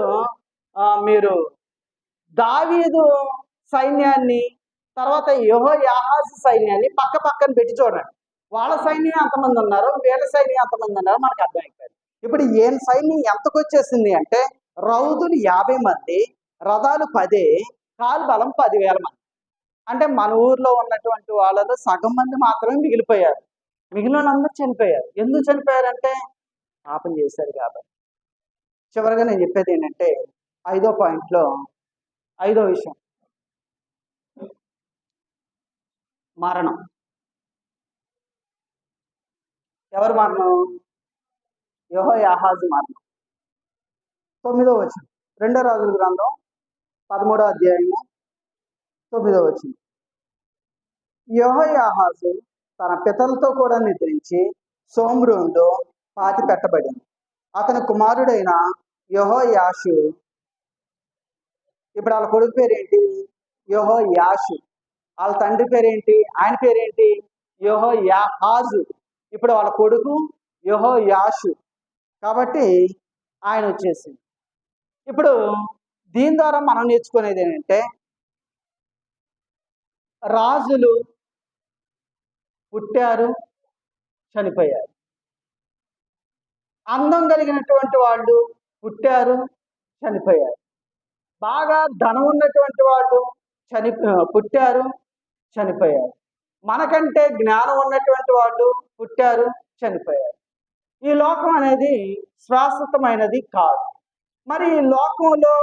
మీరు దావీదు సైన్యాన్ని తర్వాత యెహోయాహాజు సైన్యాన్ని పక్క పక్కన పెట్టి చూడండి. వాళ్ళ సైన్యం ఎంతమంది ఉన్నారు, వీళ్ళ సైన్యం ఎంతమంది ఉన్నారో మనకు అర్థమైపోయింది. ఇప్పుడు ఏం సైన్యం ఎంతకు వచ్చేసింది అంటే రౌతులు 50 మంది, రథాలు 10, కాల్బలం 10,000 మంది. అంటే మన ఊర్లో ఉన్నటువంటి వాళ్ళలో సగం మంది మాత్రమే మిగిలిపోయారు. మిగిలిన వాళ్ళందరూ చనిపోయారు. ఎందుకు చనిపోయారంటే పాపం చేశారు కాబట్టి. చివరిగా నేను చెప్పేది ఏంటంటే 5వ పాయింట్లో 5వ విషయం, మరణం. ఎవరు మరణం? యెహోయాహాజు మరణం. 9వ వచనం, 2 రాజుల గ్రంథం 13వ అధ్యాయము 9వ వచనం. యెహోయాహాజు తన పితలతో కూడా నిద్రించి సోమ్రోనులో పాతి పెట్టబడింది. అతని కుమారుడైన యెహోయాషు, ఇప్పుడు వాళ్ళ కొడుకు పేరేంటి? యెహోయాషు. వాళ్ళ తండ్రి పేరేంటి? ఆయన పేరేంటి? యెహోయాహాజు. ఇప్పుడు వాళ్ళ కొడుకు యెహోయాషు. కాబట్టి ఆయన వచ్చేసింది. ఇప్పుడు దీని ద్వారా మనం నేర్చుకునేది ఏంటంటే రాజులు పుట్టారు, చనిపోయారు. అందం కలిగినటువంటి వాళ్ళు పుట్టారు, చనిపోయారు. బాగా ధనం ఉన్నటువంటి వాళ్ళు పుట్టారు, చనిపోయారు. మనకంటే జ్ఞానం ఉన్నటువంటి వాళ్ళు పుట్టారు, చనిపోయారు. ఈ లోకం అనేది శాశ్వతమైనది కాదు. మరి ఈ లోకంలో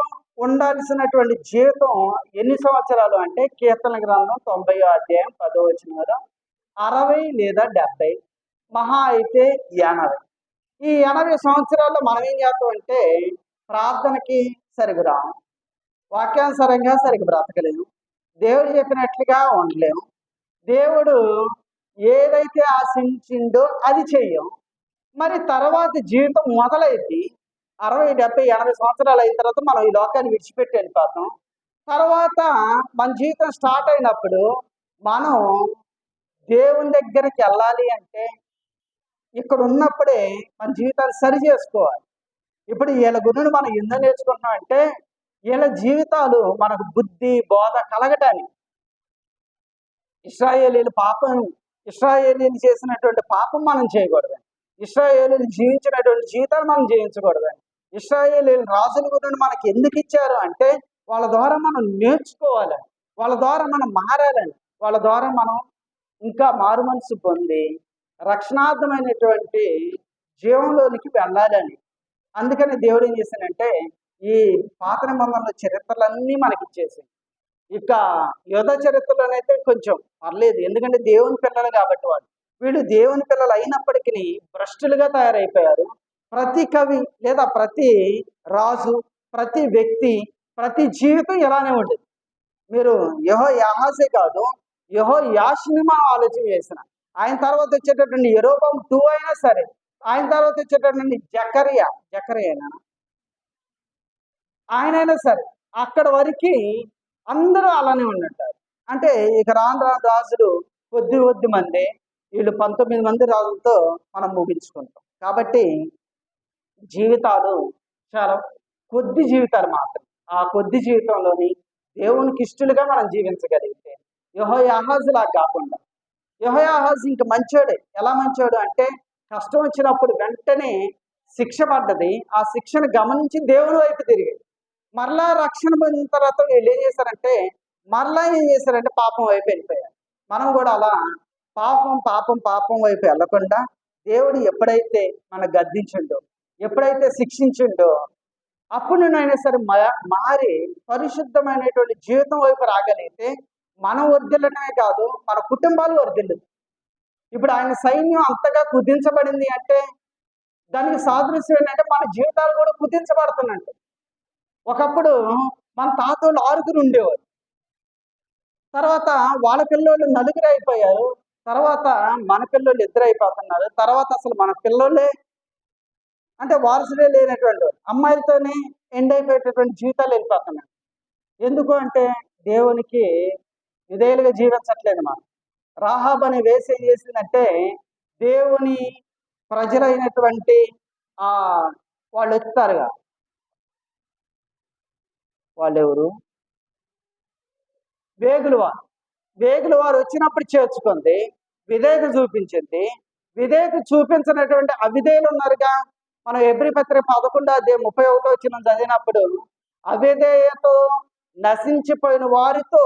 ఉండాల్సినటువంటి జీవితం ఎన్ని సంవత్సరాలు అంటే కీర్తన గ్రంథం 90వ అధ్యాయం 10వ వచనం 60 లేదా 70, మహా అయితే 80. ఈ 80 సంవత్సరాల్లో మనం ఏం చేస్తాం అంటే ప్రార్థనకి సరిగ్గా రాము, వాక్యానుసారంగా సరిగ్గా బ్రతకలేము, దేవుడు చెప్పినట్లుగా ఉండలేము, దేవుడు ఏదైతే ఆశించిండో అది చెయ్యం. మరి తర్వాత జీవితం మొదలైంది 60, 70, 80 సంవత్సరాలు అయిన తర్వాత మనం ఈ లోకాన్ని విడిచిపెట్టి వెళ్ళిపోతాం. తర్వాత మన జీవితం స్టార్ట్ అయినప్పుడు మనం దేవుని దగ్గరికి వెళ్ళాలి అంటే ఇక్కడ ఉన్నప్పుడే మన జీవితాన్ని సరి చేసుకోవాలి. ఇప్పుడు వీళ్ళ గురించి మనం ఎందుకు నేర్చుకుంటున్నాం అంటే వీళ్ళ జీవితాలు మనకు బుద్ధి బోధ కలగటానికి. ఇశ్రాయేలీలు చేసినటువంటి పాపం మనం చేయకూడదు, ఇశ్రాయేలీలు జీవించినటువంటి జీవితాలు మనం జీవించకూడదు. ఇశ్రాయేలీలు రాజుల గురించి మనకి ఎందుకు ఇచ్చారు అంటే వాళ్ళ ద్వారా మనం నేర్చుకోవాలని, వాళ్ళ ద్వారా మనం మారాలని, వాళ్ళ ద్వారా మనం ఇంకా మారు మనసు పొంది రక్షణార్థమైనటువంటి జీవంలోనికి వెళ్ళాలని. అందుకని దేవుడు ఏం చేశానంటే ఈ పాత నిబంధనల చరిత్రలన్నీ మనకి ఇచ్చేసింది. ఇక యోధ చరిత్రలోనైతే కొంచెం పర్లేదు, ఎందుకంటే దేవుని పిల్లలు కాబట్టి వీళ్ళు దేవుని పిల్లలు అయినప్పటికీ భ్రష్టులుగా తయారైపోయారు. ప్రతి కవి లేదా ప్రతి రాజు, ప్రతి వ్యక్తి, ప్రతి జీవితం ఇలానే ఉంటుంది. మీరు యెహోయాహాజే కాదు, యెహోయాషుని మనం ఆలోచన చేసిన, ఆయన తర్వాత వచ్చేటటువంటి యెరోబాము 2 అయినా సరే, ఆయన తర్వాత వచ్చేటటువంటి జకరియా ఆయనైనా సరే అక్కడ వరకు అందరూ అలానే ఉన్నట్టారు. అంటే ఇక రాను రాను రాజులు కొద్ది మంది, వీళ్ళు 19 మంది రాజులతో మనం ముగించుకుంటాం. కాబట్టి జీవితాలు చాలా కొద్ది జీవితాలు మాత్రం. ఆ కొద్ది జీవితంలోని దేవునికి ఇష్టలుగా మనం జీవించగలిగితే యెహోయాహాజులా కాకుండా, యెహోయాహాజు ఇంక మంచోడే. ఎలా మంచోడు అంటే కష్టం వచ్చినప్పుడు వెంటనే శిక్ష పడ్డది, ఆ శిక్షను గమనించి దేవుని వైపు తిరిగాడు. మరలా రక్షణ పొందిన తర్వాత వీళ్ళు ఏం చేశారంటే పాపం వైపు వెళ్ళిపోయారు. మనం కూడా అలా పాపం వైపు వెళ్ళకుండా దేవుడు ఎప్పుడైతే మన గద్దించిండో, ఎప్పుడైతే శిక్షించిండో అప్పుడు నేనైనా సరే మారి పరిశుద్ధమైనటువంటి జీవితం వైపు రాగలిగితే మనం వర్ధిల్లటమే కాదు, మన కుటుంబాలు వర్ధిల్లు. ఇప్పుడు ఆయన సైన్యం అంతగా కుదించబడింది అంటే దానికి సాదృశ్యం ఏంటంటే మన జీవితాలు కూడా కుదించబడుతున్నట్టు. ఒకప్పుడు మన తాతలు 6 ఉండేవారు, తర్వాత వాళ్ళ పిల్లోళ్ళు 4 అయిపోయారు, తర్వాత మన పిల్లోళ్ళు 2 అయిపోతున్నారు, తర్వాత అసలు మన పిల్లోళ్ళే అంటే వారసులే లేనటువంటి అమ్మాయిలతోనే ఎండ్ అయిపోయేటటువంటి జీవితాలు వెళ్ళిపోతున్నాయి. ఎందుకు అంటే దేవునికి విధేయులుగా జీవించట్లేదు. మనం రాహాబ్ అనే వేసి ఏం చేసిందంటే దేవుని ప్రజలైనటువంటి వాళ్ళు వస్తారుగా, వాళ్ళెవరు? వేగులు. వేగుల వారు వచ్చినప్పుడు చేర్చుకుంది, విధేయత చూపించింది. విధేయత చూపించినటువంటి అవిధేయులు ఉన్నారుగా. మనం ఎబ్రీ పత్రిక 11:31 చదివినప్పుడు అవిధేయత నశించిపోయిన వారితో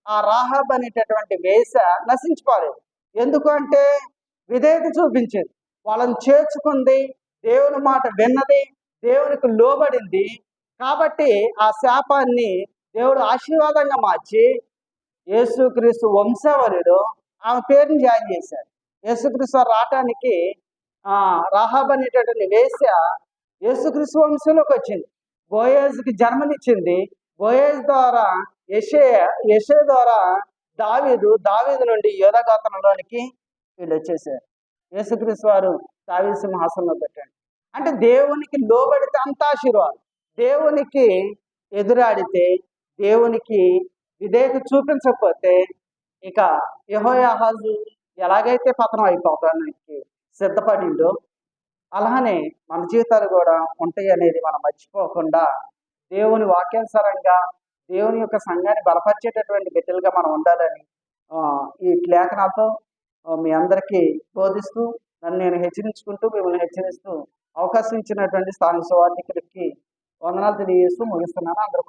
ఆ రాహాబ్ అనేటటువంటి వేశ్య నశించిపోలేదు. ఎందుకు అంటే విధేయత చూపించింది, వాళ్ళని చేర్చుకుంది, దేవుని మాట విన్నది, దేవునికి లోబడింది. కాబట్టి ఆ శాపాన్ని దేవుడు ఆశీర్వాదంగా మార్చి యేసుక్రీస్తు వంశావళిలో ఆమె పేరుని జాయిన్ చేశారు. యేసుక్రీస్తు వారు రావటానికి రాహాబ్ అనేటటువంటి వేశ్య యేసుక్రీస్తు వంశంలోకి వచ్చింది. బోయేజ్కి జన్మనిచ్చింది. బోయేజ్ ద్వారా యెషయ ద్వారా దావీదు నుండి యోధా గోత్రంలోనికి వీళ్ళు వచ్చేసారు. యేసుక్రీస్తు వారు దావీదు సింహాసనంలో పెట్టాడు. అంటే దేవునికి లోబడితే అంత ఆశీర్వాదం. దేవునికి ఎదురాడితే, దేవునికి విధేయత చూపించకపోతే ఇక యెహోయాహాజు ఎలాగైతే పతనం అయిపోవడానికి సిద్ధపడిందో అలానే మన జీవితాలు కూడా ఉంటాయి అనేది మనం మర్చిపోకుండా దేవుని వాక్యానుసారంగా దేవుని యొక్క సంఘాన్ని బలపరిచేటటువంటి బిడ్డలుగా మనం ఉండాలని ఈ లేఖనాలతో మీ అందరికీ బోధిస్తూ, నన్ను నేను హెచ్చరించుకుంటూ, మిమ్మల్ని హెచ్చరిస్తూ అవకాశం ఇచ్చినటువంటి స్థానిక సువార్థికులకి వందనాలు తెలియజేస్తూ ముగిస్తున్నాను. అందరూ